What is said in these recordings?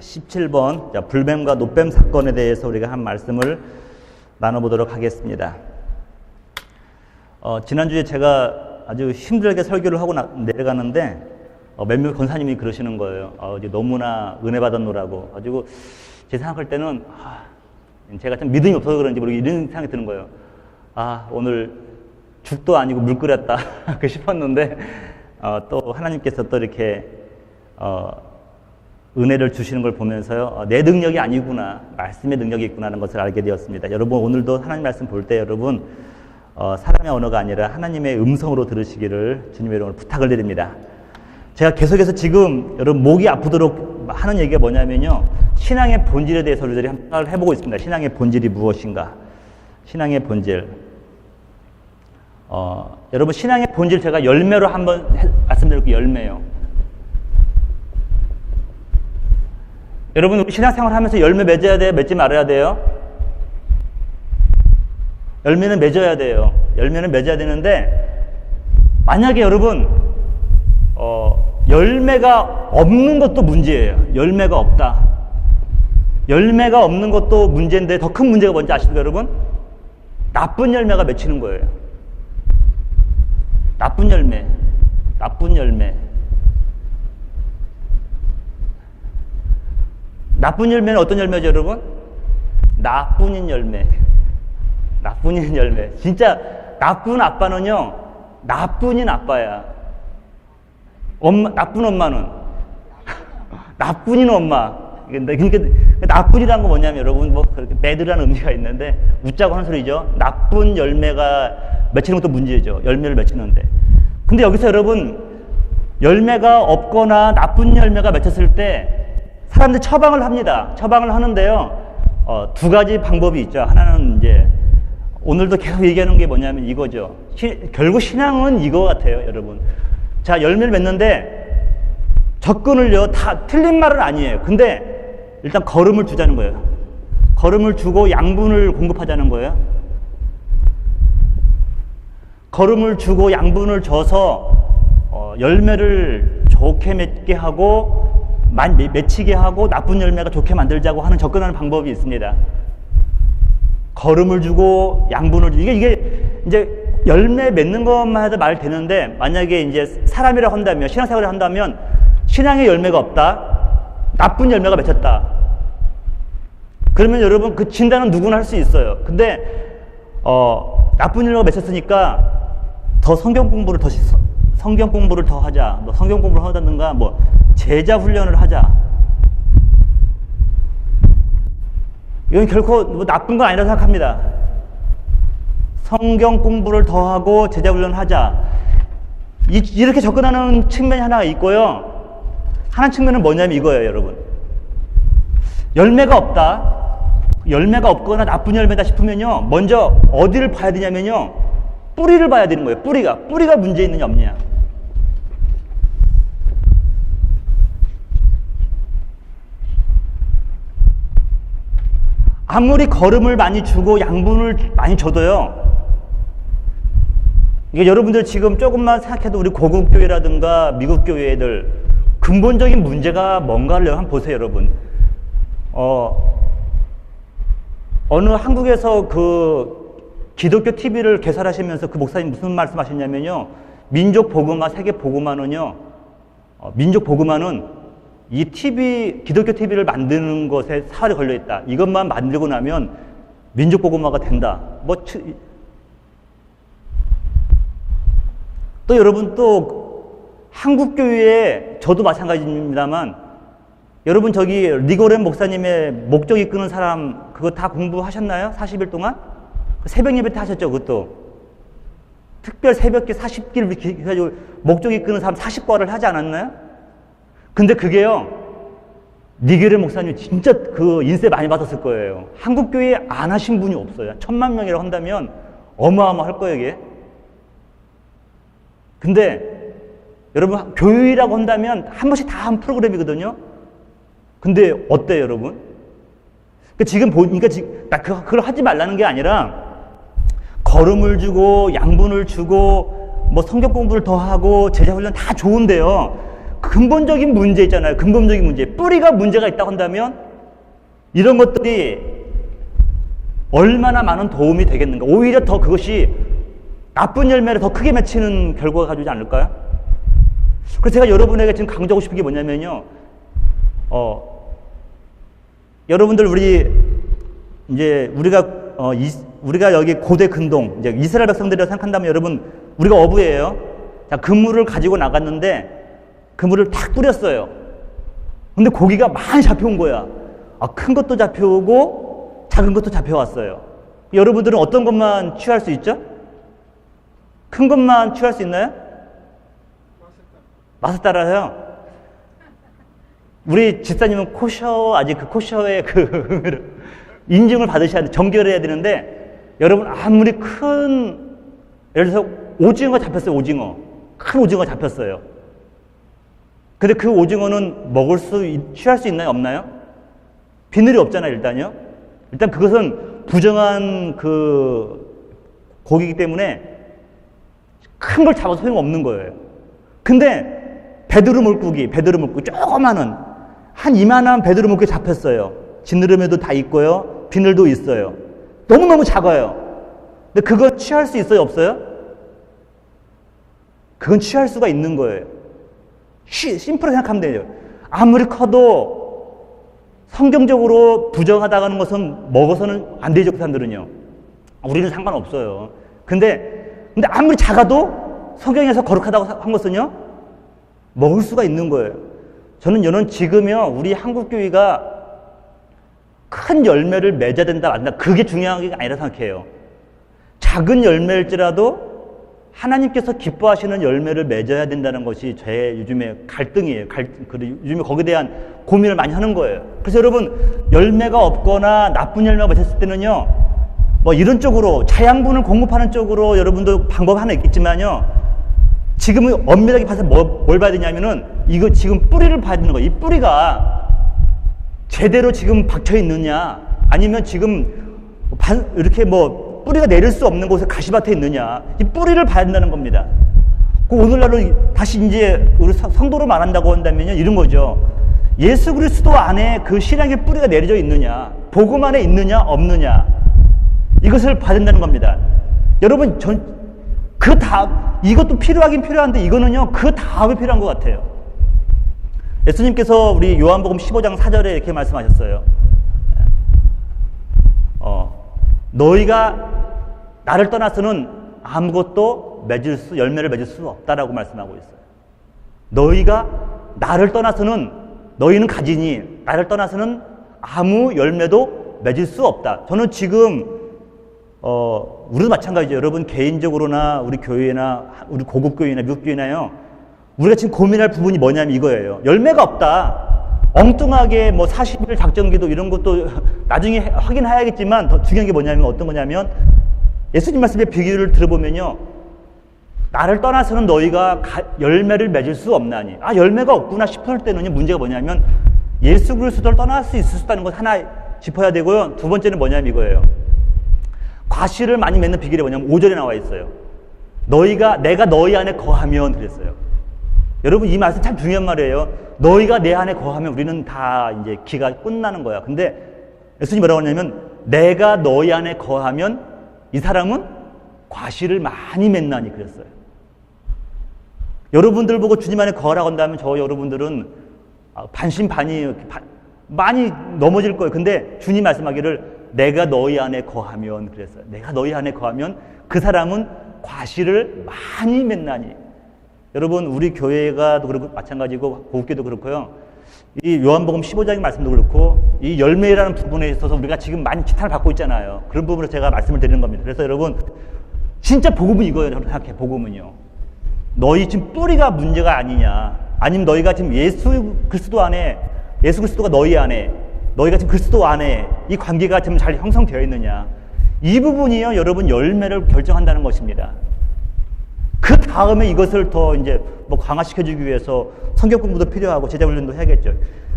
17번 불뱀과 노뱀 사건에 대해서 우리가 한 말씀을 나눠보도록 하겠습니다. 지난주에 제가 아주 힘들게 설교를 하고 내려가는데 몇몇 권사님이 그러시는 거예요. 이제 너무나 은혜 받았노라고. 가지고 제 생각할 때는 제가 참 믿음이 없어서 그런지 모르겠 이런 생각이 드는 거예요. 오늘 죽도 아니고 물 끓였다 싶었는데 또 하나님께서 또 이렇게 은혜를 주시는 걸 보면서요, 내 능력이 아니구나, 말씀의 능력이 있구나 하는 것을 알게 되었습니다. 여러분, 오늘도 하나님 말씀 볼 때 여러분 사람의 언어가 아니라 하나님의 음성으로 들으시기를 주님의 이름으로 부탁을 드립니다. 제가 계속해서 지금 여러분 목이 아프도록 하는 얘기가 뭐냐면요, 신앙의 본질에 대해서 우리들이 한번 해보고 있습니다. 신앙의 본질이 무엇인가? 신앙의 본질. 여러분, 신앙의 본질 제가 열매로 한번 말씀드릴게요. 열매요. 여러분, 우리 신앙생활 하면서 열매 맺어야 돼요? 맺지 말아야 돼요? 열매는 맺어야 돼요. 열매는 맺어야 되는데, 만약에 여러분, 열매가 없는 것도 문제예요. 열매가 없다. 열매가 없는 것도 문제인데, 더 큰 문제가 뭔지 아십니까, 여러분? 나쁜 열매가 맺히는 거예요. 나쁜 열매. 나쁜 열매. 나쁜 열매는 어떤 열매죠, 여러분? 나뿐인 열매. 나뿐인 열매. 진짜 나쁜 아빠는요, 나뿐인 아빠야. 나쁜 엄마는 나뿐인 엄마. 그러니까 나뿐이라는 건 뭐냐면 여러분, 뭐 그렇게 배드라는 의미가 있는데 웃자고 하는 소리죠. 나쁜 열매가 맺히는 것도 문제죠. 열매를 맺히는데. 근데 여기서 여러분, 열매가 없거나 나쁜 열매가 맺혔을 때 사람들이 처방을 합니다. 처방을 하는데요, 두 가지 방법이 있죠. 하나는 이제 오늘도 계속 얘기하는 게 뭐냐면 이거죠. 결국 신앙은 이거 같아요, 여러분. 자, 열매를 맺는데 접근을요, 다 틀린 말은 아니에요. 근데 일단 걸음을 두자는 거예요. 걸음을 주고 양분을 공급하자는 거예요. 걸음을 주고 양분을 줘서 열매를 좋게 맺게 하고 맺히게 하고 나쁜 열매가 좋게 만들자고 하는 접근하는 방법이 있습니다. 걸음을 주고 양분을 주고 이게 이제 열매 맺는 것만 해도 말 되는데, 만약에 이제 사람이라고 한다면, 신앙생활을 한다면 신앙의 열매가 없다, 나쁜 열매가 맺혔다, 그러면 여러분 그 진단은 누구나 할 수 있어요. 근데 나쁜 열매가 맺혔으니까 더 성경 공부를 더 하자, 뭐 성경 공부를 하다든가 뭐 제자 훈련을 하자. 이건 결코 뭐 나쁜 건 아니라고 생각합니다. 성경 공부를 더 하고 제자 훈련을 하자. 이렇게 접근하는 측면이 하나 있고요. 하나의 측면은 뭐냐면 이거예요, 여러분. 열매가 없다. 열매가 없거나 나쁜 열매다 싶으면요, 먼저 어디를 봐야 되냐면요, 뿌리를 봐야 되는 거예요. 뿌리가 문제 있느냐 없느냐. 아무리 걸음을 많이 주고 양분을 많이 줘도요, 이게 여러분들 지금 조금만 생각해도 우리 고국 교회라든가 미국 교회들 근본적인 문제가 뭔가를 한번 보세요, 여러분. 어느 한국에서 그 기독교 TV를 개설하시면서 그 목사님 무슨 말씀하셨냐면요, 민족 복음화, 세계 복음화는요, 민족 복음화는 이 기독교 TV를 만드는 것에 사활이 걸려있다. 이것만 만들고 나면 민족 복음화가 된다. 또 여러분, 또 한국교회에 저도 마찬가지입니다만, 여러분 저기 리고렌 목사님의 목적 이끄는 사람 그거 다 공부하셨나요? 40일 동안? 새벽 예배 때 하셨죠, 그것도. 특별 새벽기 40기를 해가지고 목적 이끄는 사람 40과를 하지 않았나요? 근데 그게요, 리고렌 목사님 진짜 그 인세 많이 받았을 거예요. 한국교회에 안 하신 분이 없어요. 1000만 명이라고 한다면 어마어마할 거예요, 이게. 근데 여러분, 교회라고 한다면 한 번씩 다 한 프로그램이거든요. 근데 어때요, 여러분? 지금 보니까 그걸 하지 말라는 게 아니라, 걸음을 주고 양분을 주고 뭐 성경 공부를 더 하고 제자 훈련 다 좋은데요, 근본적인 문제 있잖아요. 근본적인 문제. 뿌리가 문제가 있다고 한다면 이런 것들이 얼마나 많은 도움이 되겠는가. 오히려 더 그것이 나쁜 열매를 더 크게 맺히는 결과가 가져오지 않을까요? 그래서 제가 여러분에게 지금 강조하고 싶은 게 뭐냐면요. 여러분들 우리가 여기 고대 근동, 이제 이스라엘 백성들이라고 생각한다면 여러분, 우리가 어부예요. 자, 그물을 가지고 나갔는데 그물을 탁 뿌렸어요. 근데 고기가 많이 잡혀온 거야. 큰 것도 잡혀오고 작은 것도 잡혀왔어요. 여러분들은 어떤 것만 취할 수 있죠? 큰 것만 취할 수 있나요? 맛에 따라요. 우리 집사님은 아직 그 코셔의 인증을 받으셔야 돼. 정결해야 되는데, 여러분, 아무리 예를 들어서 오징어가 잡혔어요, 오징어. 큰 오징어가 잡혔어요. 근데 그 오징어는 취할 수 있나요, 없나요? 비늘이 없잖아요, 일단요. 일단 그것은 부정한 고기이기 때문에 큰 걸 잡아서 소용없는 거예요. 근데 배두루 물고기, 조그마한, 한 이만한 배두루 물고기 잡혔어요. 지느러미도 다 있고요. 비늘도 있어요. 너무너무 작아요. 근데 그거 취할 수 있어요, 없어요? 그건 취할 수가 있는 거예요. 심플하게 생각하면 돼요. 아무리 커도 성경적으로 부정하다고 하는 것은 먹어서는 안 되죠, 그 사람들은요. 우리는 상관없어요. 근데 아무리 작아도 성경에서 거룩하다고 한 것은요, 먹을 수가 있는 거예요. 저는 지금요, 우리 한국교회가 큰 열매를 맺어야 된다, 안 된다, 그게 중요한 게 아니라 생각해요. 작은 열매일지라도 하나님께서 기뻐하시는 열매를 맺어야 된다는 것이 제 요즘에 갈등이에요. 요즘에 거기에 대한 고민을 많이 하는 거예요. 그래서 여러분, 열매가 없거나 나쁜 열매가 맺혔을 때는요, 이런 쪽으로, 자양분을 공급하는 쪽으로 여러분도 방법 하나 있겠지만요, 지금은 엄밀하게 봐서 뭘 봐야 되냐면은, 이거 지금 뿌리를 봐야 되는 거예요. 이 뿌리가 제대로 지금 박혀 있느냐, 아니면 지금 이렇게 뿌리가 내릴 수 없는 곳에 가시밭에 있느냐, 이 뿌리를 봐야 된다는 겁니다. 오늘날은 다시 이제 우리 성도로 말한다고 한다면요, 이런 거죠. 예수 그리스도 안에 그 신앙의 뿌리가 내려져 있느냐, 복음 안에 있느냐, 없느냐, 이것을 봐야 된다는 겁니다. 여러분, 이것도 필요하긴 필요한데, 이거는요, 그 다음에 필요한 것 같아요. 예수님께서 우리 요한복음 15장 4절에 이렇게 말씀하셨어요. 너희가 나를 떠나서는 아무것도 열매를 맺을 수 없다라고 말씀하고 있어요. 너희가 나를 떠나서는, 너희는 가지니 나를 떠나서는 아무 열매도 맺을 수 없다. 저는 지금 우리도 마찬가지죠. 여러분 개인적으로나 우리 교회나 우리 고급교회나 미국교회나요, 우리가 지금 고민할 부분이 뭐냐면 이거예요. 열매가 없다. 엉뚱하게 40일 작정기도 이런 것도 나중에 확인해야겠지만, 더 중요한 게 뭐냐면, 어떤 거냐면, 예수님 말씀의 비교를 들어보면요, 나를 떠나서는 너희가 열매를 맺을 수 없나니. 열매가 없구나 싶을 때는요, 문제가 뭐냐면 예수 그리스도를 떠날 수 있었다는 것 하나 짚어야 되고요. 두 번째는 뭐냐면 이거예요. 과실을 많이 맺는 비결이 뭐냐면 5절에 나와 있어요. 내가 너희 안에 거하면, 그랬어요. 여러분, 이 말씀 참 중요한 말이에요. 너희가 내 안에 거하면 우리는 다 이제 기가 끝나는 거야. 근데 예수님이 뭐라고 하냐면, 내가 너희 안에 거하면 이 사람은 과실을 많이 맺나니, 그랬어요. 여러분들 보고 주님 안에 거하라고 한다면 여러분들은 반신반의 많이 넘어질 거예요. 근데 주님 말씀하기를 내가 너희 안에 거하면, 그랬어요. 내가 너희 안에 거하면 그 사람은 과실을 많이 맺나니. 여러분, 우리 교회가 그렇고 마찬가지고 고국교도 그렇고요. 이 요한복음 15장의 말씀도 그렇고, 이 열매라는 부분에 있어서 우리가 지금 많이 지탄을 받고 있잖아요. 그런 부분으로 제가 말씀을 드리는 겁니다. 그래서 여러분, 진짜 복음은 이거예요. 저는 생각해, 복음은요. 너희 지금 뿌리가 문제가 아니냐, 아니면 너희가 지금 예수 그리스도가 너희 안에, 너희가 지금 그리스도 안에 이 관계가 지금 잘 형성되어 있느냐, 이 부분이요, 여러분, 열매를 결정한다는 것입니다. 그 다음에 이것을 더 이제 강화시켜주기 위해서 성경 공부도 필요하고 제자 훈련도 해야겠죠.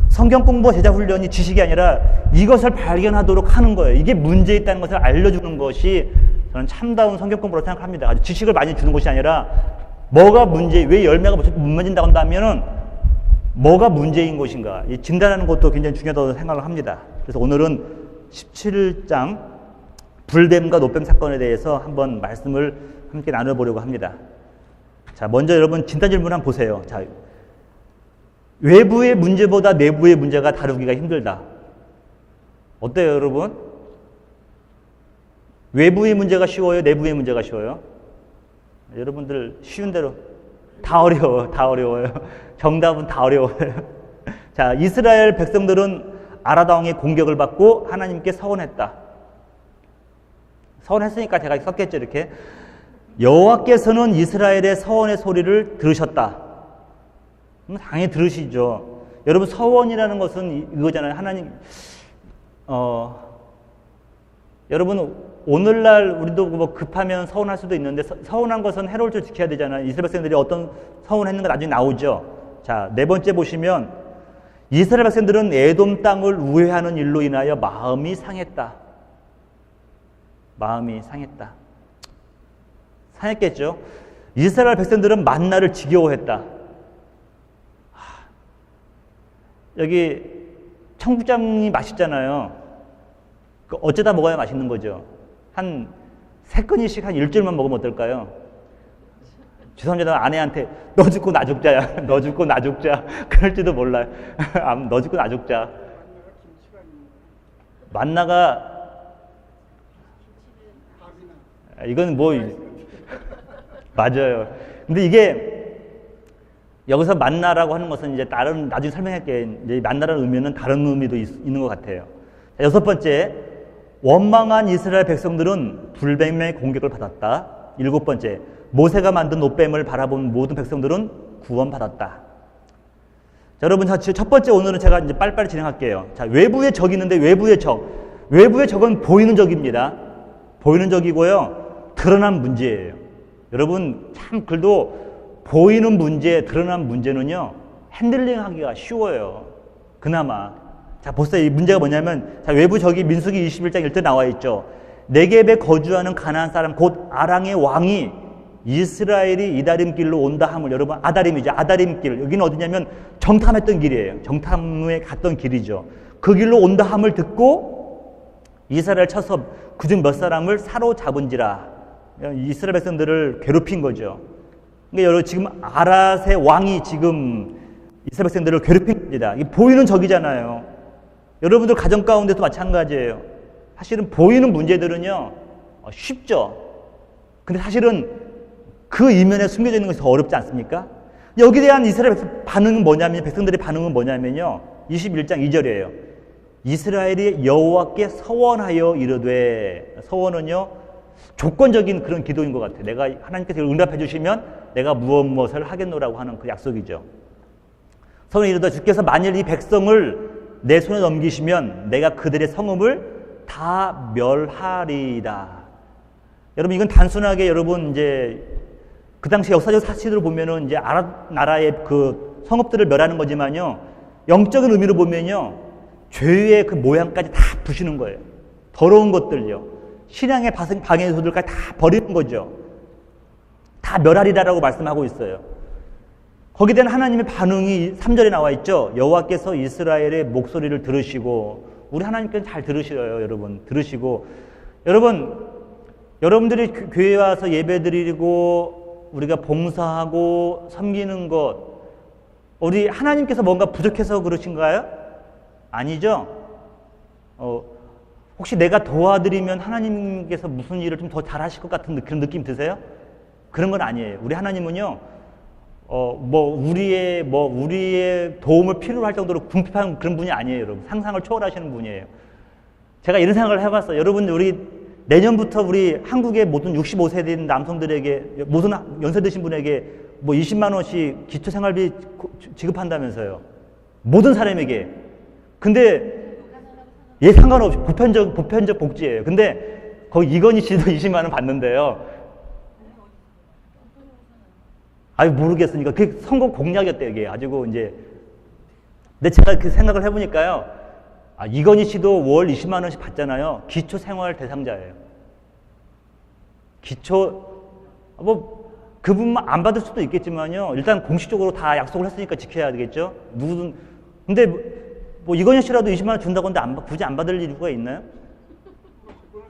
성경 공부와 제자 훈련이 지식이 아니라 이것을 발견하도록 하는 거예요. 이게 문제 있다는 것을 알려주는 것이 저는 참다운 성경 공부라고 생각합니다. 아주 지식을 많이 주는 것이 아니라, 뭐가 문제, 왜 열매가 못 맺는다고 한다면은 뭐가 문제인 것인가? 이 진단하는 것도 굉장히 중요하다고 생각을 합니다. 그래서 오늘은 17장 불뱀과 노뱀 사건에 대해서 한번 말씀을 함께 나눠보려고 합니다. 자, 먼저 여러분 진단 질문 한번 보세요. 자, 외부의 문제보다 내부의 문제가 다루기가 힘들다. 어때요, 여러분? 외부의 문제가 쉬워요? 내부의 문제가 쉬워요? 여러분들 쉬운 대로 다 어려워요. 다 어려워요. 정답은 다 어려워요. 자, 이스라엘 백성들은 아라당의 공격을 받고 하나님께 서원했다. 서원했으니까 제가 썼겠죠, 이렇게. 여호와께서는 이스라엘의 서원의 소리를 들으셨다. 당연히 들으시죠. 여러분, 서원이라는 것은 이거잖아요. 하나님, 여러분, 오늘날 우리도 뭐 급하면 서운할 수도 있는데 서운한 것은 해로울 줄 지켜야 되잖아요. 이스라엘 백성들이 어떤 서운했는가 나중에 나오죠. 자, 네 번째 보시면 이스라엘 백성들은 에돔 땅을 우회하는 일로 인하여 마음이 상했다. 마음이 상했다. 상했겠죠. 이스라엘 백성들은 만나를 지겨워했다. 여기 청국장이 맛있잖아요. 어쩌다 먹어야 맛있는 거죠. 한 3건씩 한 일주일만 먹으면 어떨까요? 죄송합니다. 아내한테 너 죽고 나 죽자야. 너 죽고 나 죽자. 그럴지도 몰라요. 너 죽고 나 죽자. 만나가 이건 뭐 맞아요. 근데 이게 여기서 만나라고 하는 것은 이제 다른 나중에 설명할게요. 이제 만나라는 의미는 다른 의미도 있는 것 같아요. 자, 6번째. 원망한 이스라엘 백성들은 불뱀의 공격을 받았다. 7번째, 모세가 만든 노뱀을 바라본 모든 백성들은 구원받았다. 자, 여러분, 첫 번째 오늘은 제가 이제 빨리빨리 진행할게요. 자, 외부의 적이 있는데 외부의 적. 외부의 적은 보이는 적입니다. 보이는 적이고요. 드러난 문제예요. 여러분, 참 글도 보이는 문제, 드러난 문제는요, 핸들링 하기가 쉬워요. 그나마. 자, 보세요. 이 문제가 뭐냐면, 자, 외부 적이 민수기 21장 1절 나와 있죠. 네겝에 거주하는 가나안 사람 곧 아랑의 왕이 이스라엘이 이다림길로 온다 함을, 여러분 아다림이죠. 아다림길. 여기는 어디냐면 정탐했던 길이에에 정탐에 갔던 길이죠. 그 길로 온다 함을 듣고 이스라엘 쳐서 그중 몇 사람을 사로잡은지라. 이스라엘 백성들을 괴롭힌 거죠. 그러니까 여러분 지금 아랏의 왕이 지금 이스라엘 백성들을 괴롭힌 겁니다. 이게 보이는 적이잖아요. 여러분들 가정 가운데도 마찬가지예요. 사실은 보이는 문제들은요, 쉽죠. 근데 사실은 그 이면에 숨겨져 있는 것이 더 어렵지 않습니까? 여기에 대한 이스라엘 반응은 뭐냐면, 백성들의 반응은 뭐냐면요, 21장 2절이에요. 이스라엘이 여호와께 서원하여 이르되, 서원은요, 조건적인 그런 기도인 것 같아요. 내가 하나님께서 응답해 주시면 내가 무엇을 하겠노라고 하는 그 약속이죠. 서원이 이르되 주께서 만일 이 백성을 내 손에 넘기시면 내가 그들의 성읍을 다 멸하리이다. 여러분, 이건 단순하게 여러분 이제 그 당시 역사적 사실을 보면은 이제 아랍 나라의 그 성읍들을 멸하는 거지만요, 영적인 의미로 보면요, 죄의 그 모양까지 다 부시는 거예요. 더러운 것들요, 신앙의 방해 요소들까지 다 버리는 거죠. 다 멸하리라라고 말씀하고 있어요. 거기에 대한 하나님의 반응이 3절에 나와 있죠. 여호와께서 이스라엘의 목소리를 들으시고, 우리 하나님께서 잘 들으셔요, 여러분. 들으시고, 여러분들이 교회에 와서 예배드리고 우리가 봉사하고 섬기는 것, 우리 하나님께서 뭔가 부족해서 그러신가요? 아니죠. 혹시 내가 도와드리면 하나님께서 무슨 일을 좀 더 잘하실 것 같은 그런 느낌 드세요? 그런 건 아니에요. 우리 하나님은요, 우리의 도움을 필요로 할 정도로 궁핍한 그런 분이 아니에요, 여러분. 상상을 초월하시는 분이에요. 제가 이런 생각을 해봤어요. 여러분, 우리 내년부터 우리 한국의 모든 65세 된 남성들에게, 모든 연세 드신 분에게 뭐 20만 원씩 기초생활비 지급한다면서요. 모든 사람에게. 근데 상관없이 보편적 복지예요. 근데 거기 이건희 씨도 20만 원 받는데요. 모르겠으니까. 그게 선거 공약이었대요, 이게. 가지고 이제. 근데 제가 그 생각을 해보니까요. 이건희 씨도 월 20만 원씩 받잖아요. 기초생활 대상자예요. 그분만 안 받을 수도 있겠지만요. 일단 공식적으로 다 약속을 했으니까 지켜야 되겠죠. 누구든. 근데 뭐 이건희 씨라도 20만 원 준다고 하는데 굳이 안 받을 이유가 있나요?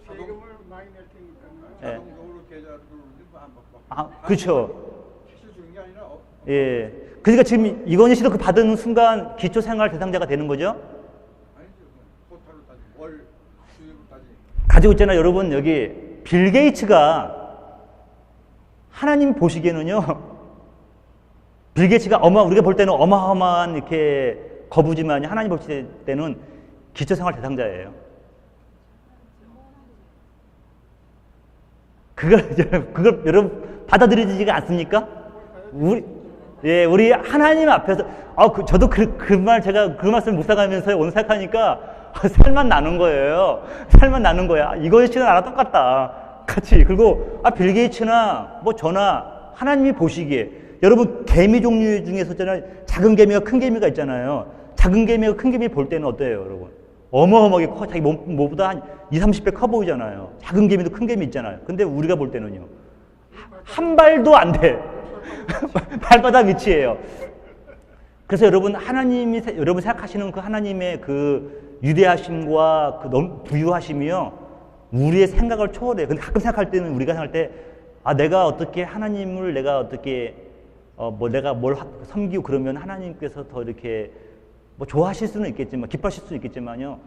세금을 많이 낼 테니까 자동적으로 계좌로 들어오는데 안 받고. 아, 그렇죠. 캐시 주는 게 아니라 예. 그러니까 지금 이건희 씨도 그 받은 순간 기초생활 대상자가 되는 거죠? 아니죠. 토탈로 따지고 월 수입으로 따지고. 가지고 있잖아요, 여러분. 여기 빌 게이츠가 하나님 보시기에는요, 빌 게이츠가 우리가 볼 때는 어마어마한 이렇게 거부지만 하나님 볼 때는 기초생활 대상자예요. 그걸 여러분 받아들이지가 않습니까? 우리 하나님 앞에서, 저도 그 말씀을 묵상하면서 오늘 생각하니까 살만 나는 거예요. 살만 나는 거야. 이거 씨는 나랑 똑같다. 같이. 그리고 빌 게이츠나 뭐 저나 하나님이 보시기에, 여러분 개미 종류 중에서 있잖아요. 작은 개미가 큰 개미가 있잖아요. 작은 개미가 큰 개미 볼 때는 어때요, 여러분? 어마어마하게 커. 자기 몸보다 한 20, 30배 커 보이잖아요. 작은 개미도 큰 개미 있잖아요. 근데 우리가 볼 때는요, 한 발도 안 돼. 발바닥 위치예요. 그래서 여러분 여러분 생각하시는 그 하나님의 그 위대하심과 그 너무 부유하심이요, 우리의 생각을 초월해요. 근데 가끔 생각할 때는 우리가 생각할 때, 내가 어떻게 하나님을 내가 어떻게 내가 뭘 섬기고 그러면 하나님께서 더 이렇게 뭐 좋아하실 수는 있겠지만, 기뻐하실 수는 있겠지만요,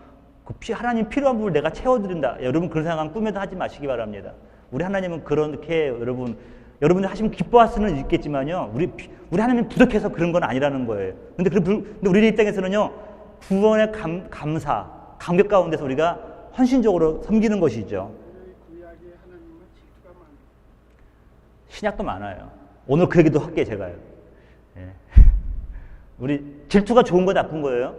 하나님 필요한 부분을 내가 채워드린다. 여러분 그런 생각 꿈에도 하지 마시기 바랍니다. 우리 하나님은 그렇게 여러분들 하시면 기뻐할 수는 있겠지만요, 우리 하나님은 부족해서 그런 건 아니라는 거예요. 근데 우리 입장에서는요, 구원의 감사, 감격 가운데서 우리가 헌신적으로 섬기는 것이죠. 구약의 하나님은 질투가 많아요. 신약도 많아요. 오늘 그 얘기도 할게요, 제가요. 예. 우리 질투가 좋은 거 나쁜 거예요?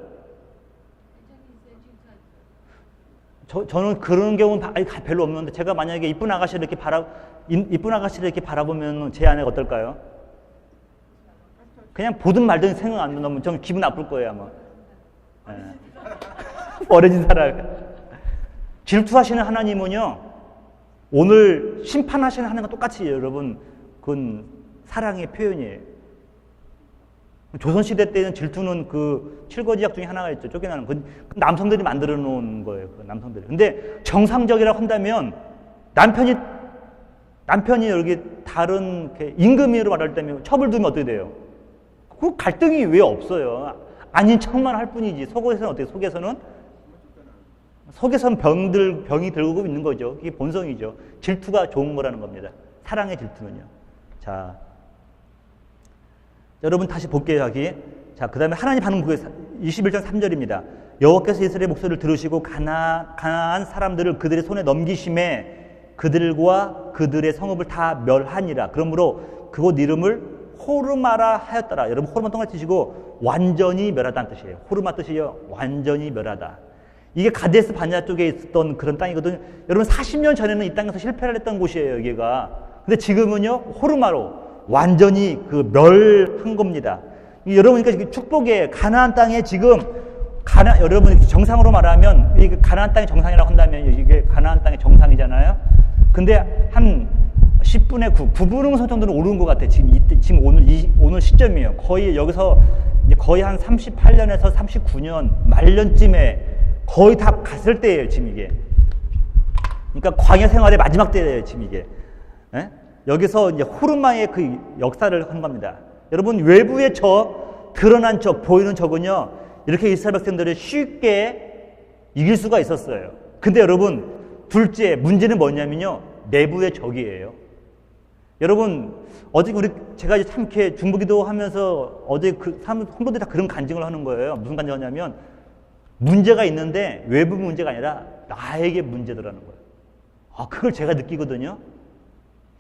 저는 그런 경우는 별로 없는데, 제가 만약에 이쁜 아가씨를 이렇게 바라보면 제 아내가 어떨까요? 그냥 보든 말든 생각 안 나면 좀 기분 나쁠 거예요, 아마. 예. 버려진 사람. 질투하시는 하나님은요, 오늘 심판하시는 하나님과 똑같이 여러분, 그건 사랑의 표현이에요. 조선시대 때는 질투는 그 7거지약 중에 하나가 있죠. 쫓겨나는. 그 남성들이 만들어 놓은 거예요. 그 남성들이. 근데 정상적이라고 한다면 남편이 여기 다른 임금위로 말할 때면 첩을 두면 어떻게 돼요? 그 갈등이 왜 없어요? 아닌 척만 할 뿐이지. 속에서는 어떻게? 속에서는 병이 들고 있는 거죠. 그게 본성이죠. 질투가 좋은 거라는 겁니다. 사랑의 질투는요. 자, 여러분 다시 볼게요, 여기. 자, 그 다음에 하나님 하는 그 21장 3절입니다. 여호와께서 이스라엘의 목소리를 들으시고 가나안 사람들을 그들의 손에 넘기심에 그들과 그들의 성읍을 다 멸하니라. 그러므로 그곳 이름을 호르마라 하였더라. 여러분 호르마 동그라미 치시고 완전히 멸하다는 뜻이에요. 호르마 뜻이요, 완전히 멸하다. 이게 가데스 바냐 쪽에 있었던 그런 땅이거든요. 여러분 40년 전에는 이 땅에서 실패를 했던 곳이에요, 여기가. 근데 지금은요, 호르마로 완전히 그 멸한 겁니다. 여러분, 그러니까 축복의 가나안 땅에 지금 여러분 정상으로 말하면 이게 가나안 땅의 정상이라고 한다면 이게 가나안 땅의 정상이잖아요. 근데 한 10분의 9분응선 정도는 오른 것 같아요. 지금 오늘 시점이에요. 거의 여기서 이제 거의 한 38년에서 39년 말년쯤에 거의 다 갔을 때예요, 지금 이게. 그러니까 광야 생활의 마지막 때예요, 지금 이게. 예? 여기서 이제 호르마의 그 역사를 한 겁니다. 여러분, 외부의 드러난 보이는 적은요, 이렇게 이스라엘 백성들을 쉽게 이길 수가 있었어요. 근데 여러분, 둘째 문제는 뭐냐면요, 내부의 적이에요. 여러분, 어제 제가 참 이렇게 중보기도 하면서 어제 성도들이 다 그런 간증을 하는 거예요. 무슨 간증하냐면, 문제가 있는데 외부 문제가 아니라 나에게 문제더라는 거예요. 그걸 제가 느끼거든요.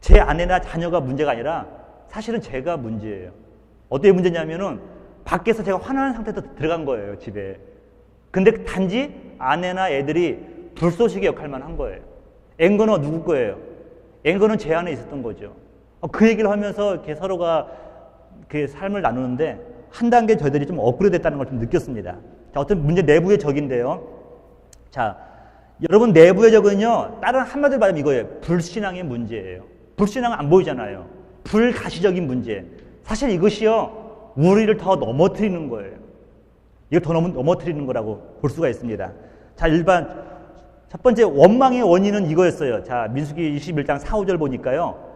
제 아내나 자녀가 문제가 아니라 사실은 제가 문제예요. 어떻게 문제냐면은 밖에서 제가 화나는 상태에서 들어간 거예요, 집에. 근데 단지 아내나 애들이 불쏘시개 역할만 한 거예요. 앵거는 누구 거예요? 앵거는 제 안에 있었던 거죠. 그 얘기를 하면서 이렇게 서로가 그 삶을 나누는데 한 단계 저희들이 좀 업그레이드 됐다는 걸 좀 느꼈습니다. 자, 어떤 문제 내부의 적인데요. 자, 여러분 내부의 적은요, 다른 한마디로 말하면 이거예요. 불신앙의 문제예요. 불신앙은 안 보이잖아요. 불가시적인 문제. 사실 이것이요, 우리를 더 넘어뜨리는 거예요. 이걸 더 넘어뜨리는 거라고 볼 수가 있습니다. 자, 첫 번째 원망의 원인은 이거였어요. 자, 민수기 21장 4, 5절 보니까요.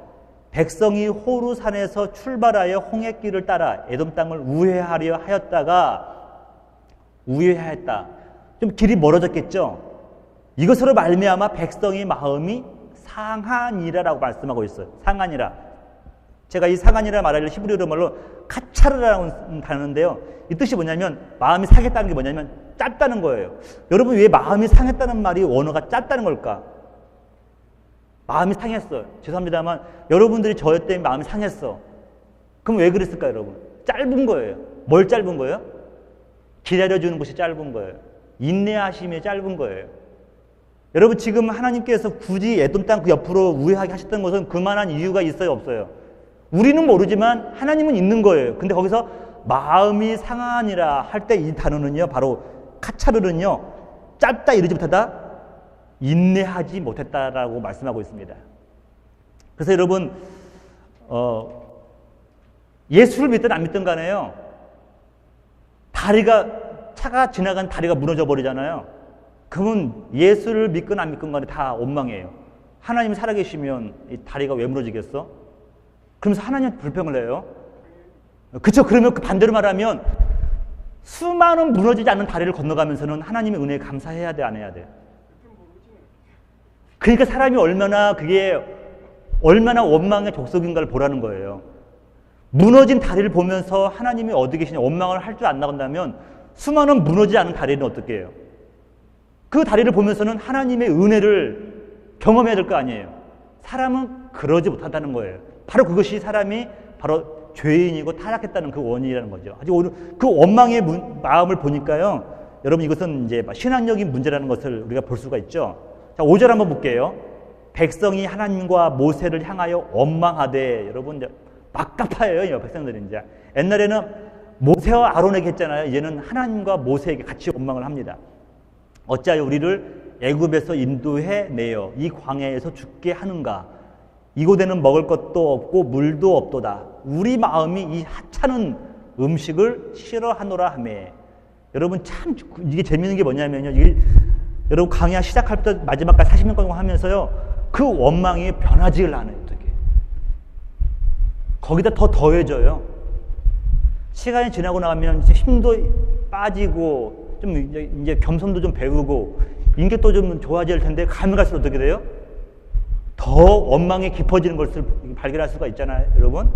백성이 호루산에서 출발하여 홍해길을 따라 에돔 땅을 우회하려 하였다. 좀 길이 멀어졌겠죠. 이것으로 말미암아 백성의 마음이 상하니라라고 말씀하고 있어요. 상하니라. 제가 이 상하니라 말하기를 히브리어 말로 카차르라는 단어인데요. 이 뜻이 뭐냐면 마음이 상했다는 게 뭐냐면 짰다는 거예요. 여러분 왜 마음이 상했다는 말이 원어가 짰다는 걸까? 마음이 상했어요. 죄송합니다만 여러분들이 저 때문에 마음이 상했어. 그럼 왜 그랬을까요, 여러분? 짧은 거예요. 뭘 짧은 거예요? 기다려주는 것이 짧은 거예요. 인내하심이 짧은 거예요. 여러분 지금 하나님께서 굳이 에돔 땅 그 옆으로 우회하게 하셨던 것은 그만한 이유가 있어요, 없어요? 우리는 모르지만 하나님은 있는 거예요. 근데 거기서 마음이 상하니라 할 때 이 단어는요, 바로 카차르는요, 짧다 이르지 못하다, 인내하지 못했다라고 말씀하고 있습니다. 그래서 여러분 예수를 믿든 안 믿든 간에요, 차가 지나간 다리가 무너져 버리잖아요. 그러면 예수를 믿건 안 믿건 간에 다 원망해요. 하나님이 살아계시면 이 다리가 왜 무너지겠어? 그러면서 하나님한테 불평을 해요. 그쵸? 그러면 그 반대로 말하면 수많은 무너지지 않는 다리를 건너가면서는 하나님의 은혜에 감사해야 돼, 안 해야 돼? 그러니까 사람이 얼마나 원망의 족속인가를 보라는 거예요. 무너진 다리를 보면서 하나님이 어디 계시냐 원망을 할 줄 안 나간다면 수많은 무너지지 않은 다리는 어떻게 해요? 그 다리를 보면서는 하나님의 은혜를 경험해야 될 거 아니에요. 사람은 그러지 못한다는 거예요. 바로 그것이 사람이 바로 죄인이고 타락했다는 그 원인이라는 거죠. 아직 오늘 그 원망의 마음을 보니까요, 여러분 이것은 이제 신앙적인 문제라는 것을 우리가 볼 수가 있죠. 자, 5절 한번 볼게요. 백성이 하나님과 모세를 향하여 원망하되, 여러분 이제 막가파예요, 백성들이 이제. 옛날에는 모세와 아론에게 했잖아요. 이제는 하나님과 모세에게 같이 원망을 합니다. 어찌하여 우리를 애굽에서 인도해 내어 이 광야에서 죽게 하는가? 이곳에는 먹을 것도 없고 물도 없도다. 우리 마음이 이 하찮은 음식을 싫어하노라 하매. 여러분 참 이게 재밌는 게 뭐냐면요. 여러분 강야 시작할 때 마지막까지 40년 동안 하면서요, 그 원망이 변하지를 않아요. 어떻게? 거기다 더 더해져요. 시간이 지나고 나면 이제 힘도 빠지고 좀 이제 겸손도 좀 배우고 인격도 좀 좋아질 텐데 가면 갈수록 어떻게 돼요? 더 원망이 깊어지는 것을 발견할 수가 있잖아요, 여러분.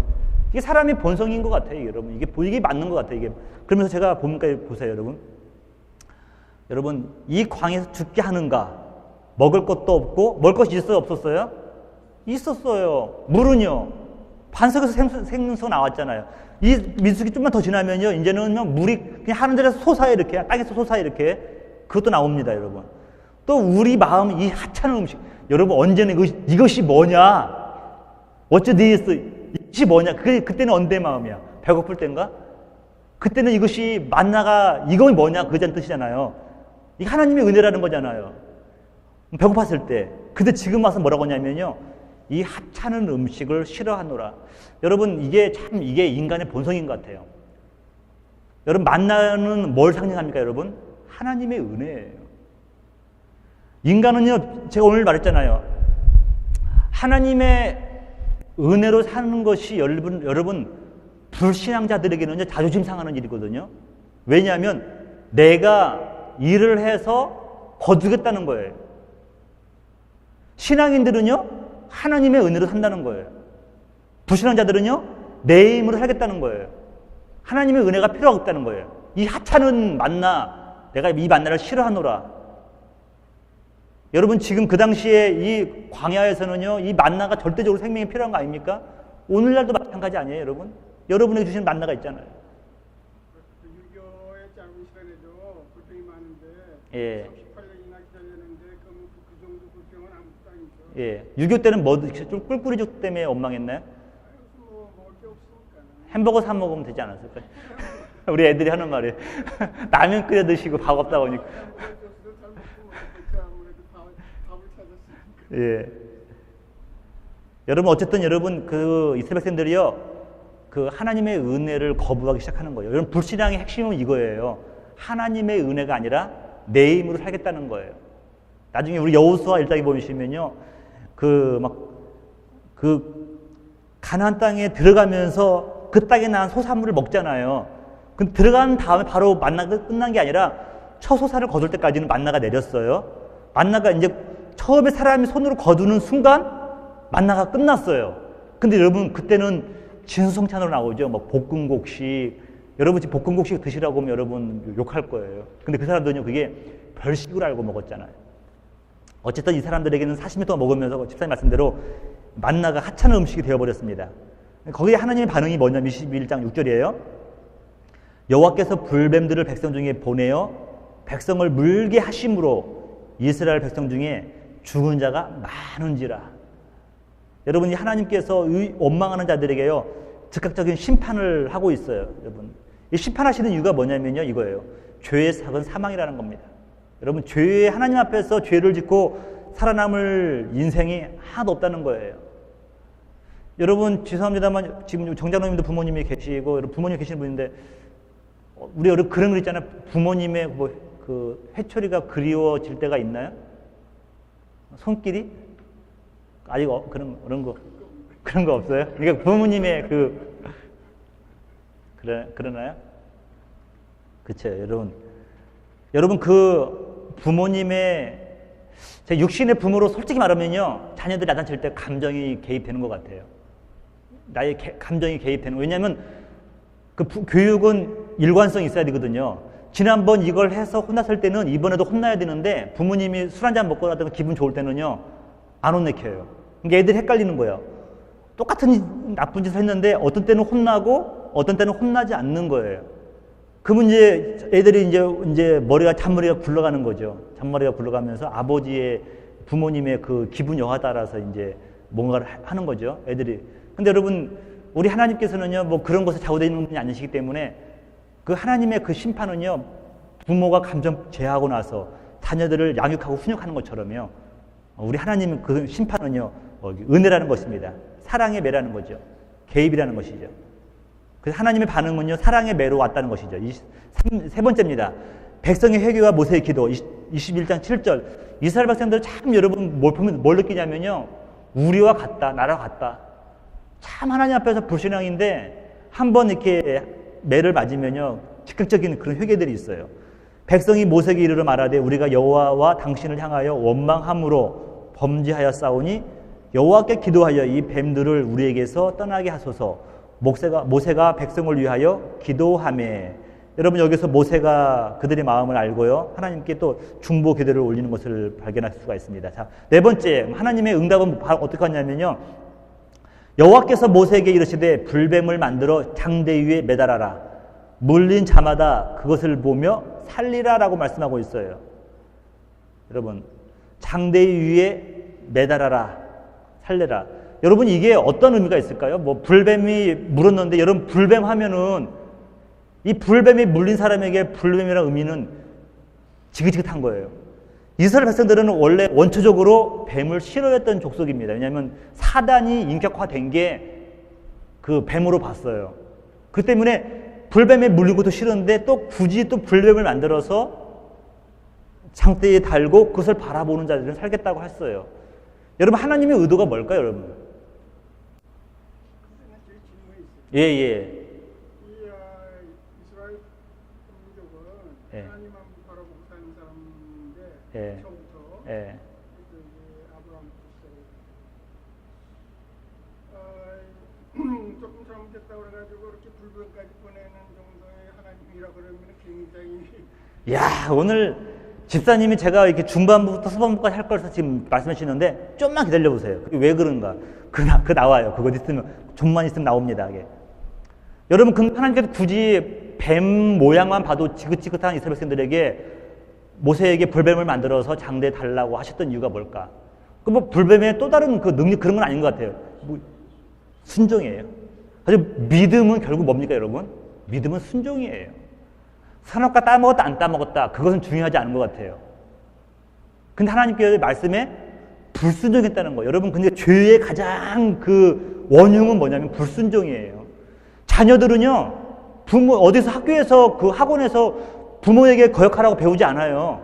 이게 사람의 본성인 것 같아요, 여러분. 이게 맞는 것 같아요, 이게. 그러면서 제가 보니까 보세요, 여러분. 여러분, 이 광에서 죽게 하는가? 먹을 것도 없고, 먹을 것이 있어요, 없었어요? 있었어요. 물은요, 반석에서 생명수가 나왔잖아요. 이 민수기 좀만 더 지나면요, 이제는 물이 그냥 하는 데서 솟아요, 이렇게. 땅에서 솟아요, 이렇게. 그것도 나옵니다, 여러분. 또 우리 마음, 이 하찮은 음식. 여러분, 언제는 이것이 뭐냐? 어째 되었어? 이것이 뭐냐? 그때는 언제 마음이야? 배고플 때인가? 그때는 이것이 만나가, 이거 뭐냐? 그자는 뜻이잖아요. 이게 하나님의 은혜라는 거잖아요. 배고팠을 때. 근데 지금 와서 뭐라고 하냐면요, 이 하찮은 음식을 싫어하노라. 여러분, 이게 인간의 본성인 것 같아요. 여러분, 만나는 뭘 상징합니까, 여러분? 하나님의 은혜예요. 인간은요, 제가 오늘 말했잖아요. 하나님의 은혜로 사는 것이 여러분 불신앙자들에게는 자존심 상하는 일이거든요. 왜냐하면 내가 일을 해서 거두겠다는 거예요. 신앙인들은요, 하나님의 은혜로 산다는 거예요. 불신앙자들은요, 내 힘으로 살겠다는 거예요. 하나님의 은혜가 필요 없다는 거예요. 이 하찮은 만나, 내가 이 만나를 싫어하노라. 여러분, 지금 그 당시에 이 광야에서는요, 이 만나가 절대적으로 생명이 필요한 거 아닙니까? 오늘날도 마찬가지 아니에요, 여러분? 여러분에게 주신 만나가 있잖아요. 유교의 짧은 시간에도 불평이 많은데, 예. 18년이나 기다렸는데, 그 정도 불평은 아무것도 아니죠. 예. 유교 때는 좀 꿀꿀이죽 때문에 원망했나요? 먹을 게 없으니까. 햄버거 사 먹으면 되지 않았을까요? 우리 애들이 하는 말이에요. 라면 끓여 드시고 밥 없다 보니까. 예. 여러분 어쨌든 여러분 그 이스라엘 백성들이요 그 하나님의 은혜를 거부하기 시작하는 거예요. 여러분 불신앙의 핵심은 이거예요. 하나님의 은혜가 아니라 내 힘으로 살겠다는 거예요. 나중에 우리 여호수아 1장에 보시면요 가나안 땅에 들어가면서 그 땅에 난 소산물을 먹잖아요. 근데 들어간 다음에 바로 만나가 끝난 게 아니라 처소사를 거둘 때까지는 만나가 내렸어요. 만나가 이제 처음에 사람이 손으로 거두는 순간 만나가 끝났어요. 근데 여러분 그때는 진수성찬으로 나오죠. 뭐 볶음곡식. 여러분 지금 볶음곡식 드시라고 하면 여러분 욕할 거예요. 근데 그 사람들은요 그게 별식으로 알고 먹었잖아요. 어쨌든 이 사람들에게는 40년 동안 먹으면서 집사님 말씀대로 만나가 하찮은 음식이 되어버렸습니다. 거기에 하나님의 반응이 뭐냐면 21장 6절이에요. 여호와께서 불뱀들을 백성 중에 보내어 백성을 물게 하심으로 이스라엘 백성 중에 죽은 자가 많은지라. 여러분이 하나님께서 원망하는 자들에게요 즉각적인 심판을 하고 있어요. 여러분 이 심판하시는 이유가 뭐냐면요 이거예요. 죄의 삭은 사망이라는 겁니다. 여러분 죄의 하나님 앞에서 죄를 짓고 살아남을 인생이 하나도 없다는 거예요. 여러분 죄송합니다만 지금 정장로님도 부모님이 계시고 부모님 계시는 분인데 우리 그런 거 있잖아요. 부모님의 그 회초리가 그리워질 때가 있나요? 손길이? 아직 그런 거 없어요? 그러니까 부모님의 그러나요? 그쵸, 여러분 그 부모님의 제 육신의 부모로 솔직히 말하면요 자녀들이 나타날 때 감정이 개입되는 것 같아요. 나의 감정이 개입되는. 왜냐하면 그 교육은 일관성이 있어야 되거든요. 지난번 이걸 해서 혼났을 때는 이번에도 혼나야 되는데 부모님이 술 한잔 먹고 나다가 기분 좋을 때는요 안 혼내켜요. 그러니까 애들이 헷갈리는 거예요. 똑같은 나쁜 짓을 했는데 어떤 때는 혼나고 어떤 때는 혼나지 않는 거예요. 그러면 이제 애들이 이제 잔머리가 굴러가는 거죠. 잔머리가 굴러가면서 아버지의 부모님의 그 기분 여하에 따라서 이제 뭔가를 하는 거죠. 애들이. 근데 여러분 우리 하나님께서는요 뭐 그런 것에 좌우되는 분이 아니시기 때문에 그 하나님의 그 심판은요 부모가 감정 제하고 나서 자녀들을 양육하고 훈육하는 것처럼요 우리 하나님의 그 심판은요 은혜라는 것입니다. 사랑의 매라는 거죠. 개입이라는 것이죠. 그래서 하나님의 반응은요 사랑의 매로 왔다는 것이죠. 세 번째입니다. 백성의 회개와 모세의 기도. 21장 7절. 이스라엘 백성들 참 여러분 뭘 느끼냐면요 우리와 같다, 나랑 같다. 참 하나님 앞에서 불신앙인데 한번 이렇게 매를 맞으면요 즉각적인 그런 회개들이 있어요. 백성이 모세에게 이르러 말하되 우리가 여호와와 당신을 향하여 원망함으로 범죄하여 싸우니 여호와께 기도하여 이 뱀들을 우리에게서 떠나게 하소서. 모세가 백성을 위하여 기도하매. 여러분 여기서 모세가 그들의 마음을 알고요 하나님께 또 중보 기도를 올리는 것을 발견할 수가 있습니다. 자, 네 번째 하나님의 응답은 어떻게 하냐면요 여호와께서 모세에게 이르시되 불뱀을 만들어 장대 위에 매달아라. 물린 자마다 그것을 보며 살리라라고 말씀하고 있어요. 여러분 장대 위에 매달아라, 살려라. 여러분 이게 어떤 의미가 있을까요? 뭐 불뱀이 물었는데 여러분 불뱀 하면은 이 불뱀이 물린 사람에게 불뱀이라는 의미는 지긋지긋한 거예요. 이스라엘 백성들은 원래 원초적으로 뱀을 싫어했던 족속입니다. 왜냐하면 사단이 인격화된 게 그 뱀으로 봤어요. 그 때문에 불뱀에 물린 것도 싫은데 또 굳이 또 불뱀을 만들어서 장대에 달고 그것을 바라보는 자들은 살겠다고 했어요. 여러분 하나님의 의도가 뭘까요, 여러분? 예. 이스라엘 민족은 예. 하나님만 바라보고 사는 사람인데 예. 처음부터 예. 아브라함부터 조금 잘못됐다고 그래가지고 이렇게 불변까지 보내는 정도의 하나님이라 그러면 굉장히 야, 오늘 집사님이 제가 이렇게 중반부부터 후반부까지 할 거라서 지금 말씀해 주시는데 좀만 기다려 보세요. 왜 그런가? 나와요. 그거 있으면 좀만 있으면 나옵니다. 이게. 여러분 하나님께서 굳이 뱀 모양만 봐도 지긋지긋한 이스라엘 백성들에게 모세에게 불뱀을 만들어서 장대에 달라고 하셨던 이유가 뭘까? 그 뭐 불뱀의 또 다른 그 능력 그런 건 아닌 것 같아요. 뭐 순종이에요. 아주 믿음은 결국 뭡니까, 여러분? 믿음은 순종이에요. 산업과 따먹었다 안 따먹었다 그것은 중요하지 않은 것 같아요. 근데 하나님께서 말씀에 불순종했다는 거예요. 여러분, 근데 죄의 가장 그 원흉은 뭐냐면 불순종이에요. 자녀들은요, 어디서 학교에서 그 학원에서 부모에게 거역하라고 배우지 않아요.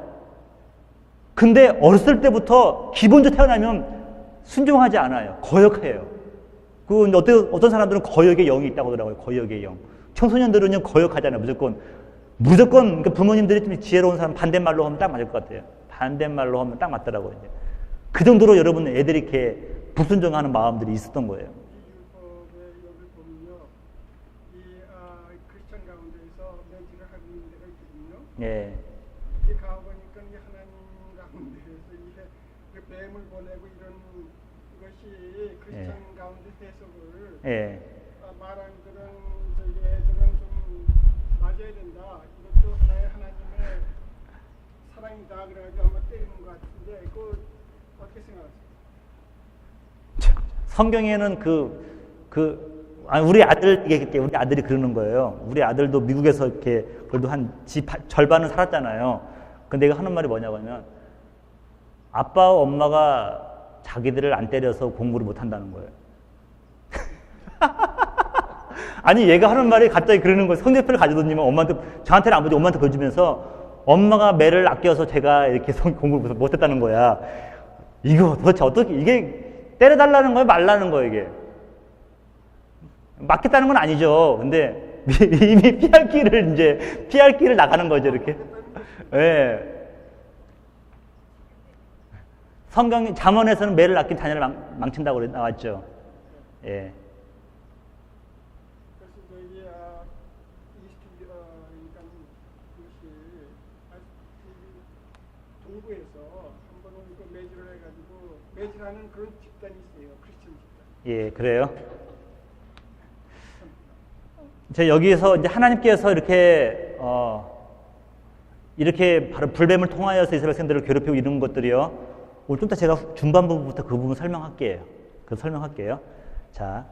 근데 어렸을 때부터 기본적으로 태어나면 순종하지 않아요. 거역해요. 어떤 사람들은 거역의 영이 있다고 하더라고요. 거역의 영. 청소년들은요, 거역하잖아요. 무조건, 그러니까 부모님들이 좀 지혜로운 사람 반대말로 하면 딱 맞을 것 같아요. 반대말로 하면 딱 맞더라고요. 이제. 그 정도로 여러분 애들이 이렇게 불순종하는 마음들이 있었던 거예요. 율법의 여기 보면요, 크리스천 가운데에서 매질을 하고 있는 데가 있거든요. 예. 이게 가보니까 이게 하나님 가운데에서 이게 그 뱀을 보내고 이런 것이 크리스천 가운데 해석을 예. 말한 그런 애들은 좀 맞아야 된다. 이것도 하나의 하나님의 사랑이다. 그래가지고 아마 때리는 것 같은데 그 어떻게 생각하세요? 성경에는 우리 아들이 그러는 거예요. 우리 아들도 미국에서 이렇게 그래도 한 집 절반은 살았잖아요. 근데 내가 하는 말이 뭐냐고 하면 아빠와 엄마가 자기들을 안 때려서 공부를 못 한다는 거예요. 아니, 얘가 하는 말이 갑자기 그러는 거예요. 성적표를 가져뒀지만 저한테는 안 보지, 엄마한테 보여주면서 엄마가 매를 아껴서 제가 이렇게 공부를 못 했다는 거야. 이거 도대체 어떻게, 이게 때려달라는 거예요? 말라는 거예요, 이게? 맞겠다는 건 아니죠. 근데 이미 피할 길을 나가는 거죠, 이렇게. 예. 성경, 잠언에서는 매를 아낀 자녀를 망친다고 나왔죠. 예. 그래서 저기 그러니까 그것이 동부에서 한 번은 그 매질을 해가지고 매질하는 그런 집단이 있어요. 크리스천 집단. 예, 그래요. 여기에서 이제 하나님께서 이렇게 바로 불뱀을 통하여서 이스라엘 백성들을 괴롭히고 이런 것들이요. 오늘 좀 더 제가 중반부부터 그 부분 설명할게요. 자,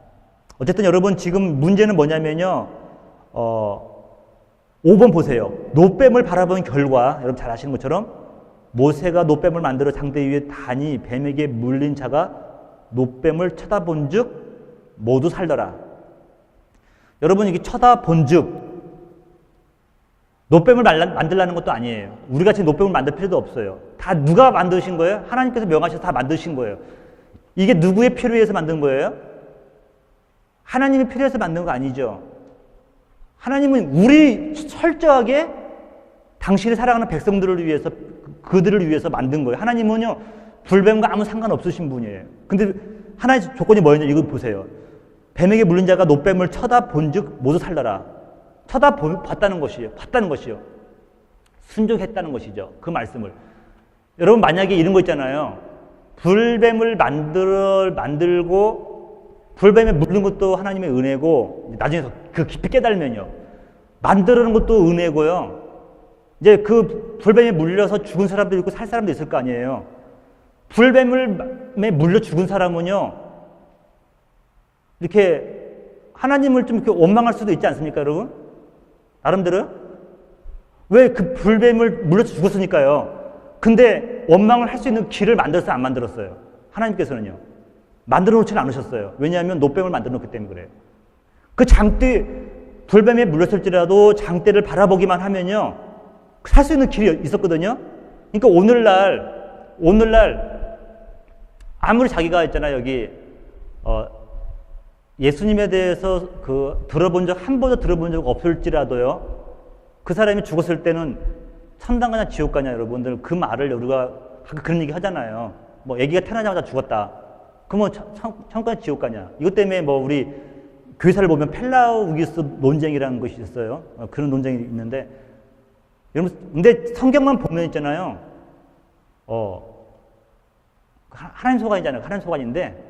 어쨌든 여러분 지금 문제는 뭐냐면요. 5번 보세요. 노뱀을 바라본 결과, 여러분 잘 아시는 것처럼 모세가 노뱀을 만들어 장대 위에 다니 뱀에게 물린 자가 노뱀을 쳐다본 즉 모두 살더라. 여러분, 이게 쳐다본 즉 노뱀을 만들라는 것도 아니에요. 우리같이 노뱀을 만들 필요도 없어요. 다 누가 만드신 거예요? 하나님께서 명하셔서 다 만드신 거예요. 이게 누구의 필요에 의해서 만든 거예요? 하나님의 필요에 의해서 만든 거 아니죠. 하나님은 우리 철저하게 당신이 사랑하는 백성들을 위해서, 그들을 위해서 만든 거예요. 하나님은요, 불뱀과 아무 상관없으신 분이에요. 근데 하나의 조건이 뭐였냐? 이거 보세요. 뱀에게 물린 자가 노뱀을 쳐다본 즉 모두 살더라. 봤다는 것이요. 순종했다는 것이죠. 그 말씀을. 여러분, 만약에 이런 거 있잖아요. 불뱀을 만들고 불뱀에 물린 것도 하나님의 은혜고, 나중에 그 깊이 깨달으면요, 만드는 것도 은혜고요. 이제 그 불뱀에 물려서 죽은 사람도 있고 살 사람도 있을 거 아니에요. 불뱀에 물려 죽은 사람은요, 이렇게 하나님을 좀 이렇게 원망할 수도 있지 않습니까, 여러분? 나름대로? 왜 그 불뱀을 물려서 죽었으니까요. 근데 원망을 할 수 있는 길을 만들어서 안 만들었어요. 하나님께서는요. 만들어 놓지는 않으셨어요. 왜냐하면 노뱀을 만들어 놓기 때문에 그래요. 그 불뱀에 물렸을지라도 장대를 바라보기만 하면요, 살 수 있는 길이 있었거든요. 그러니까 오늘날 아무리 자기가 있잖아요, 여기 예수님에 대해서 한 번도 들어본 적 없을지라도요, 그 사람이 죽었을 때는 천당 가냐 지옥 가냐, 여러분들 그 말을 우리가 그런 얘기 하잖아요. 뭐 애기가 태어나자마자 죽었다. 그러면 천국 가냐 지옥 가냐. 이것 때문에 뭐 우리 교회사를 보면 펠라우기스 논쟁이라는 것이 있어요. 그런 논쟁이 있는데, 여러분, 근데 성경만 보면 있잖아요. 하나님 소관이잖아요. 하나님 소관인데,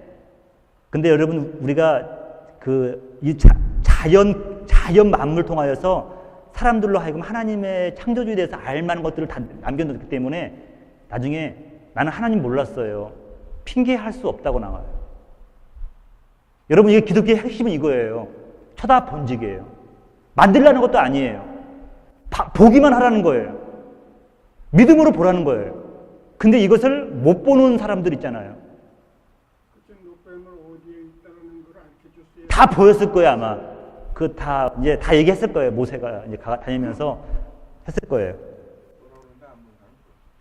근데 여러분, 우리가 이 자연 만물 통하여서 사람들로 하여금 하나님의 창조주에 대해서 알 만한 것들을 다 남겨놓기 때문에 나중에 나는 하나님 몰랐어요. 핑계할 수 없다고 나와요. 여러분, 이게 기독교의 핵심은 이거예요. 쳐다본직이에요. 만들라는 것도 아니에요. 보기만 하라는 거예요. 믿음으로 보라는 거예요. 근데 이것을 못 보는 사람들 있잖아요. 가르쳐 줬어요. 다 보였을 거예요, 아마. 그 다 이제 다 얘기했을 거예요. 모세가 이제 다니면서 했을 거예요.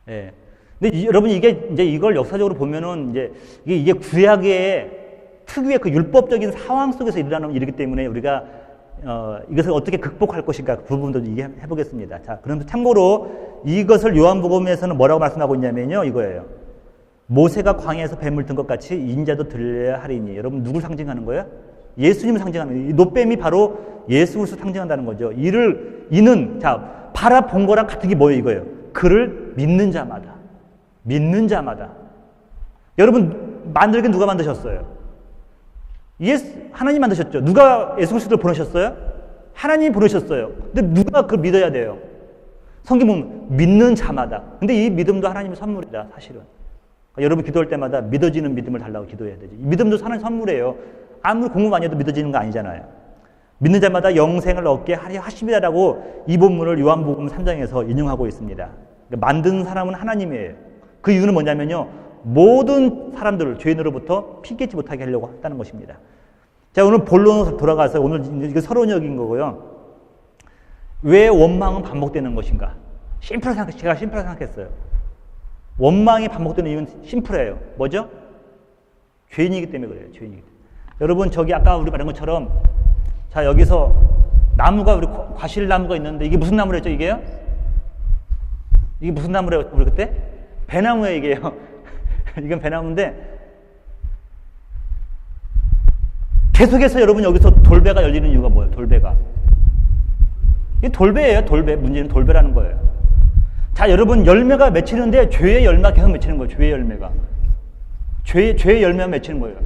예. 근데 여러분 이게 이제 이걸 역사적으로 보면은 이제 이게 구약의 특유의 그 율법적인 상황 속에서 일어나는 일이기 때문에 우리가 이것을 어떻게 극복할 것인가 그 부분도 얘기해 보겠습니다. 자, 그럼 참고로 이것을 요한복음에서는 뭐라고 말씀하고 있냐면요, 이거예요. 모세가 광야에서 뱀을 든 것 같이 인자도 들려야 하리니. 여러분 누굴 상징하는 거예요? 예수님을 상징하는. 이 노뱀이 바로 예수 그리스도를 상징한다는 거죠. 이는 자 바라본 거랑 같은 게 뭐예요, 이거예요. 그를 믿는 자마다. 믿는 자마다. 여러분 만들긴 누가 만드셨어요? 하나님 만드셨죠. 누가 예수 그리스도를 보내셨어요? 하나님이 보내셨어요. 근데 누가 그걸 믿어야 돼요? 성경 보면 믿는 자마다. 근데 이 믿음도 하나님의 선물이다, 사실은. 그러니까 여러분 기도할 때마다 믿어지는 믿음을 달라고 기도해야 되지. 이 믿음도 하나님의 선물이에요. 아무리 공부 많이 해도 믿어지는 거 아니잖아요. 믿는 자마다 영생을 얻게 하려 하심이다라고 이 본문을 요한복음 3장에서 인용하고 있습니다. 그러니까 만든 사람은 하나님이에요. 그 이유는 뭐냐면요, 모든 사람들을 죄인으로부터 피깨지 못하게 하려고 했다는 것입니다. 자, 오늘 본론으로 돌아가서 오늘 이게 서론역인 거고요. 왜 원망은 반복되는 것인가? 제가 심플하게 생각했어요. 원망이 반복되는 이유는 심플해요. 뭐죠? 죄인이기 때문에 그래요. 죄인이기 때문에. 여러분 저기 아까 우리 말한 것처럼 자 여기서 나무가 우리 과실나무가 있는데 이게 무슨 나무랬죠, 이게요? 이게 무슨 나무래요, 우리 그때? 배나무예요, 이게요. 이건 배나무인데 계속해서 여러분 여기서 돌배가 열리는 이유가 뭐예요? 돌배가. 이게 돌배예요, 돌배. 문제는 돌배라는 거예요. 자, 여러분 열매가 맺히는데 죄의 열매가 계속 맺히는 거예요. 죄의 열매가. 죄의 열매가 맺히는 거예요.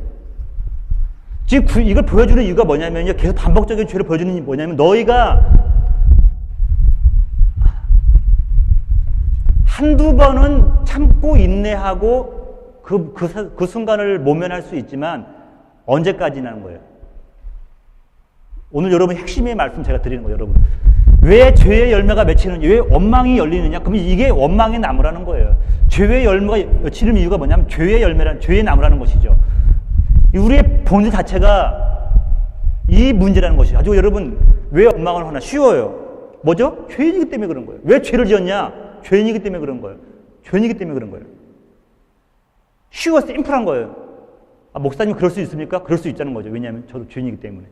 지금 이걸 보여주는 이유가 뭐냐면요. 계속 반복적인 죄를 보여주는 이유가 뭐냐면 너희가 한두 번은 참고 인내하고 그 순간을 모면할 수 있지만 언제까지냐는 거예요. 오늘 여러분 핵심의 말씀 제가 드리는 거예요, 여러분. 왜 죄의 열매가 맺히느냐, 왜 원망이 열리느냐? 그러면 이게 원망의 나무라는 거예요. 죄의 열매가 맺히는 이유가 뭐냐면 죄의 나무라는 것이죠. 우리의 본질 자체가 이 문제라는 것이죠. 아주 여러분 왜 원망을 하나? 쉬워요. 뭐죠? 죄인이기 때문에 그런 거예요. 왜 죄를 지었냐? 죄인이기 때문에 그런 거예요. 죄인이기 때문에 그런 거예요. 쉬워, 심플한 거예요. 아, 목사님 그럴 수 있습니까? 그럴 수 있다는 거죠. 왜냐하면 저도 죄인이기 때문에.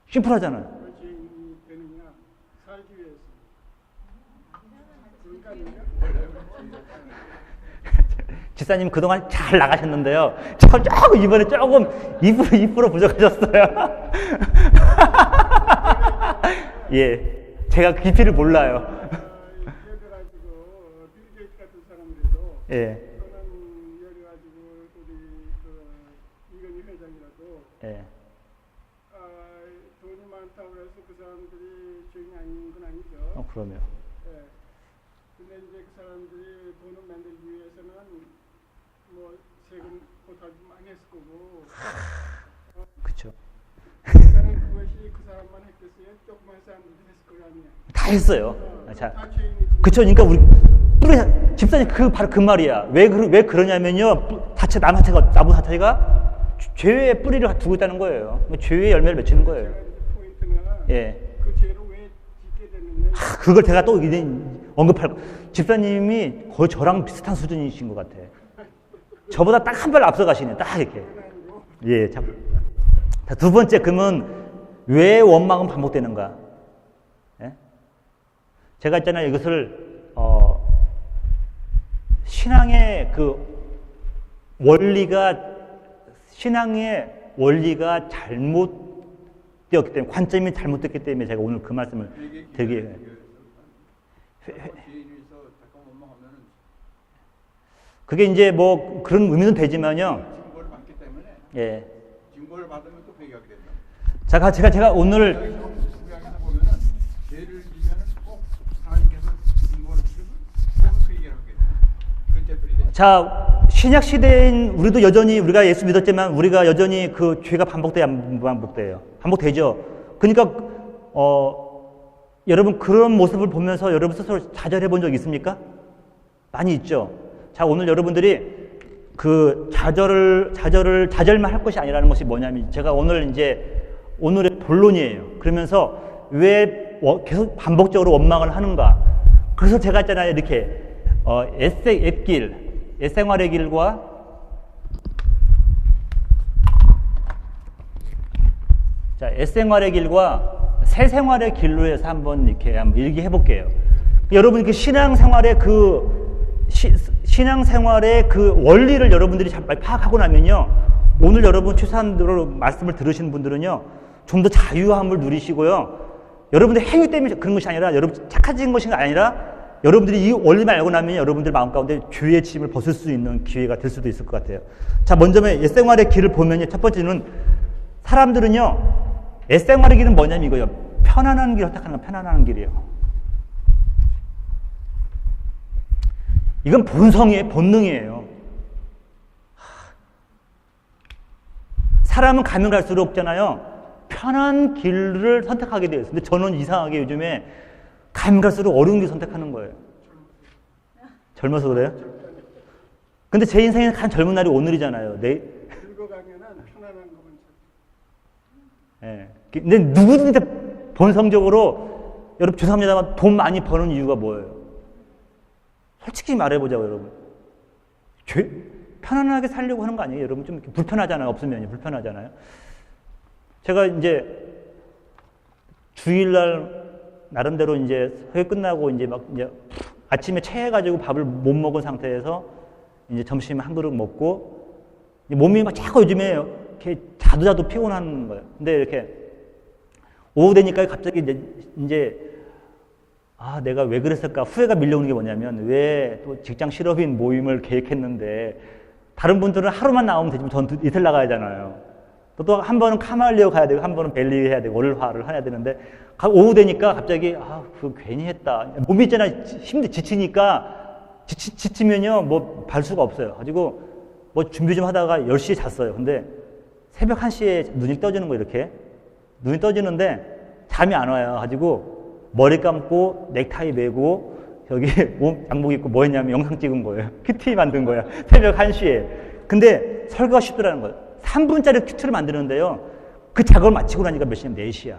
심플하잖아요. 왜 죄인이 되느냐? 살기 위해서. 그러니까 집사님 그동안 잘 나가셨는데요. 조금 이번에 조금 2% 부족하셨어요. 예, 제가 깊이를 몰라요. 예를 가지고 빌 게이츠 같은 사람들도 예, 또는 예를 가지고 우리 이건희 회장이라도 예, 돈이 많다고 해서 그 사람들이 죄인이 아닌 건 아니죠. 그러면. 예. 근데 이제 그 사람들이 돈을 만들기 위해서는 뭐 세금 보타도 많이 했을 거고. 그렇죠. 그러니까는 그것이 그 사람만 했겠어요? 조그만 사람들도 했을 거 아니에요. 다 했어요. 자, 다 죄인이지. 그렇죠. 그러니까 우리 집사님 바로 그 말이야. 왜 그러냐면요. 나무 자체가 죄의 뿌리를 두고 있다는 거예요. 죄의 열매를 맺히는 거예요. 포인트는 예. 그 죄를 왜 짓게 됐느냐. 그걸 제가 또 언급할 집사님이 거의 저랑 비슷한 수준이신 것 같아. 저보다 딱 한 발 앞서 가시네. 딱 이렇게. 예. 자, 두 번째, 그러면 왜 원망은 반복되는가? 예? 제가 있잖아요. 이것을 신앙의 신앙의 원리가 잘못되었기 때문에, 관점이 잘못됐기 때문에 제가 오늘 그 말씀을 되게 그게 이제 뭐 그런 의미는 되지만요. 증거를 받기 때문에 예. 증거를 받으면 또 회개하게 된다. 제가 오늘 구약에서 보면은 죄를 지면은 꼭 하나님께서 증거를 주시면 꼭 회개를 하게 된다. 그 재물이 돼. 자, 신약 시대인 우리도 여전히 우리가 예수 믿었지만 우리가 여전히 그 죄가 반복돼요, 안 반복돼요? 반복되죠. 그러니까 여러분 그런 모습을 보면서 여러분 스스로 좌절해 본 적 있습니까? 많이 있죠. 자, 오늘 여러분들이 그 좌절만 할 것이 아니라는 것이 뭐냐면 제가 오늘의 본론이에요. 그러면서 왜 계속 반복적으로 원망을 하는가? 그래서 제가 했잖아요. 이렇게 옛생활의 길과 옛생활의 길과 새생활의 길로 해서 한번 얘기해 볼게요. 여러분 신앙생활의 그 원리를 여러분들이 잘 파악하고 나면요. 오늘 여러분 최소한으로 말씀을 들으시는 분들은요. 좀 더 자유함을 누리시고요. 여러분들 행위 때문에 그런 것이 아니라 여러분 착해진 것이 아니라 여러분들이 이 원리만 알고 나면 여러분들 마음 가운데 죄의 짐을 벗을 수 있는 기회가 될 수도 있을 것 같아요. 자, 먼저 옛생활의 길을 보면요. 첫 번째는 사람들은요. 옛생활의 길은 뭐냐면 이거예요. 편안한 길을 선택하는 건 편안한 길이에요. 이건 본성이에요. 본능이에요. 사람은 가면 갈수록 있잖아요. 편한 길을 선택하게 되어 있어요. 근데 저는 이상하게 요즘에 가면 갈수록 어려운 길 선택하는 거예요. 젊어서 그래요? 근데 제 인생에 가장 젊은 날이 오늘이잖아요. 늙어가면은 편안한 거만 예. 근데 누구든지 본성적으로 여러분 죄송합니다만 돈 많이 버는 이유가 뭐예요? 솔직히 말해보자고 여러분. 편안하게 살려고 하는 거 아니에요? 여러분 좀 불편하잖아요. 없으면요. 불편하잖아요. 제가 주일날 나름대로 회의 끝나고 아침에 체해가지고 밥을 못 먹은 상태에서 점심 한 그릇 먹고 몸이 막 자꾸 요즘에 이렇게 자도 피곤한 거예요. 근데 이렇게 오후 되니까 갑자기 내가 왜 그랬을까 후회가 밀려오는 게 뭐냐면 왜 또 직장 실업인 모임을 계획했는데 다른 분들은 하루만 나오면 되지만 저는 이틀 나가야 하잖아요. 또 한 번은 카말리오 가야 되고 한 번은 벨리 해야 되고 월화를 해야 되는데 오후 되니까 갑자기 그거 괜히 했다. 몸이 있잖아요. 지치니까 지치면요 뭐 발 수가 없어요. 가지고 뭐 준비 좀 하다가 10시에 잤어요. 근데 새벽 1시에 눈이 떠지는 거예요. 이렇게 눈이 떠지는데 잠이 안 와요. 가지고 머리 감고 넥타이 매고 여기 몸 양복 입고 뭐 했냐면 영상 찍은 거예요. 큐티 만든 거야. 새벽 1시에. 근데 설거가 쉽더라는 거예요. 3분짜리 큐티를 만드는데요. 그 작업을 마치고 나니까 몇 시냐면 4시야.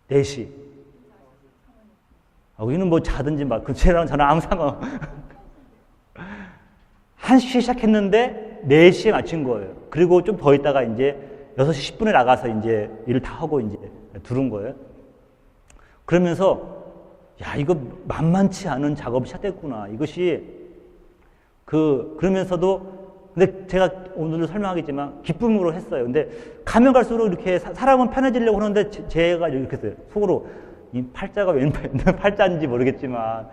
4시. 여기는 뭐 자든지 막, 저는 아무 상관. 1시에 시작했는데 4시에 마친 거예요. 그리고 좀 더 있다가 6시 10분에 나가서 일을 다 하고 들어온 거예요. 그러면서, 이거 만만치 않은 작업이 시작됐구나. 이것이 그러면서도 근데 제가 오늘도 설명하겠지만 기쁨으로 했어요. 근데 가면 갈수록 이렇게 사람은 편해지려고 하는데 제가 이렇게 했어요. 속으로 이 팔자가 웬 팔자인지 모르겠지만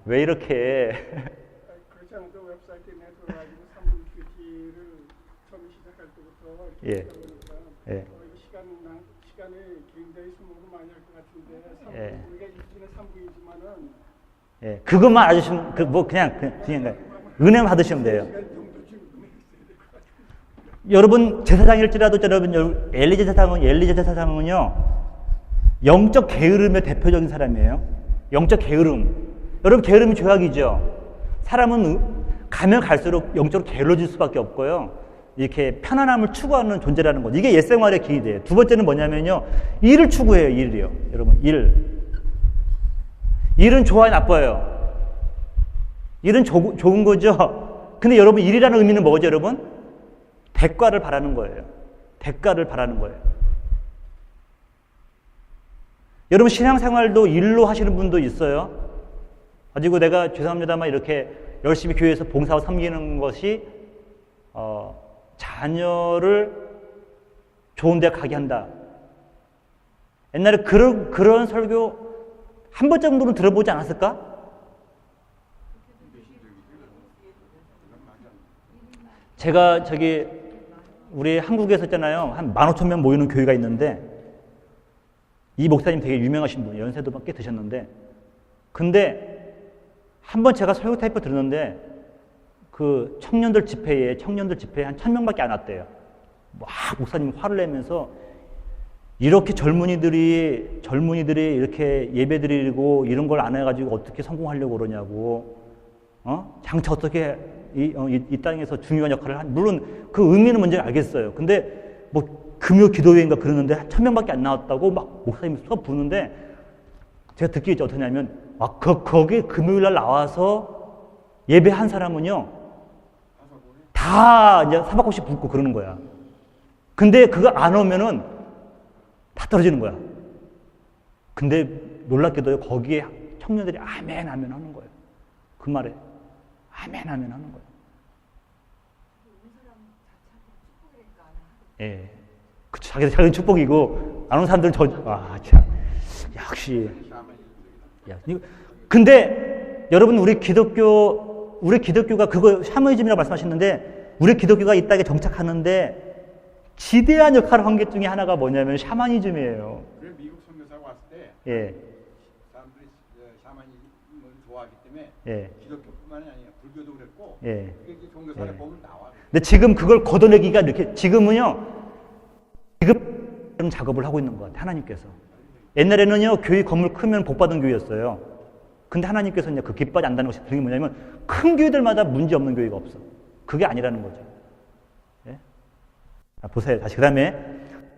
왜 이렇게 그렇지 않아도 웹사이트에 내서가지고 3분 큐티를 처음 시작할 때부터 이렇게 보니까 시간이 긴데 수목을 많이 할 것 같은데 3분, 우리가 일주일에 3분이지만은 그것만 알아주시면 그냥 은혜 받으시면 돼요. 여러분 제사장일지라도 여러분 엘리 제사장은요 영적 게으름의 대표적인 사람이에요. 영적 게으름. 여러분 게으름이 죄악이죠. 사람은 가면 갈수록 영적으로 게을러질 수밖에 없고요. 이렇게 편안함을 추구하는 존재라는 것. 이게 옛생활의 길이에요. 두 번째는 뭐냐면요. 일을 추구해요. 일이요. 여러분 일은 좋아요, 나빠요? 일은 좋은 거죠. 근데 여러분 일이라는 의미는 뭐죠, 여러분? 대가를 바라는 거예요. 대가를 바라는 거예요. 여러분 신앙생활도 일로 하시는 분도 있어요. 가지고 내가 죄송합니다만 이렇게 열심히 교회에서 봉사하고 섬기는 것이 자녀를 좋은 데 가게 한다. 옛날에 그런 설교 한 번 정도는 들어보지 않았을까? 제가 우리 한국에서 있잖아요. 한 15,000명 모이는 교회가 있는데 이 목사님 되게 유명하신 분이에요. 연세도 꽤 드셨는데 근데 한 번 제가 설교 테이프 들었는데 그 청년들 집회에 한 1,000명밖에 안 왔대요. 막 목사님 화를 내면서 이렇게 젊은이들이 이렇게 예배드리고 이런 걸 안 해가지고 어떻게 성공하려고 그러냐고 장차 어떻게 이 땅에서 중요한 역할을 물론 그 의미는 뭔지 알겠어요. 근데 뭐 금요 기도회인가 그러는데 1,000명밖에 안 나왔다고 막 목사님이 수업 부르는데 제가 듣기 어떠냐면 거기 금요일 날 나와서 예배한 사람은요 다 이제 사박꽃이 붙고 그러는 거야. 근데 그거 안 오면은 다 떨어지는 거야. 근데 놀랍게도 거기에 청년들이 아멘 아멘 하는 거예요. 그 말에 아멘 아멘 하는 거예요. 예, 그 자기는 축복이고 안 오는 사람들은 참 역시. 근데 여러분 우리 기독교가 그거 샤머니즘이라고 말씀하셨는데 우리 기독교가 이 땅에 정착하는데 지대한 역할을 한 게 중에 하나가 뭐냐면 샤머니즘이에요. 그래 미국 선교사가 왔을 때 예. 사람들이 샤머니즘을 좋아하기 때문에 예. 기독교뿐만이 아니라 불교도 그랬고 예. 그게 종교사에 예. 보면 나와. 근데 지금 그걸 걷어내기가 이렇게 지금은요 지금 작업을 하고 있는 것 같아요. 하나님께서. 옛날에는요 교회 건물 크면 복받은 교회였어요. 근데 하나님께서 이제 그 깃발이 안다는 것이 그게 뭐냐면 큰 교회들마다 문제 없는 교회가 없어. 그게 아니라는 거죠. 예? 자, 보세요. 다시 그 다음에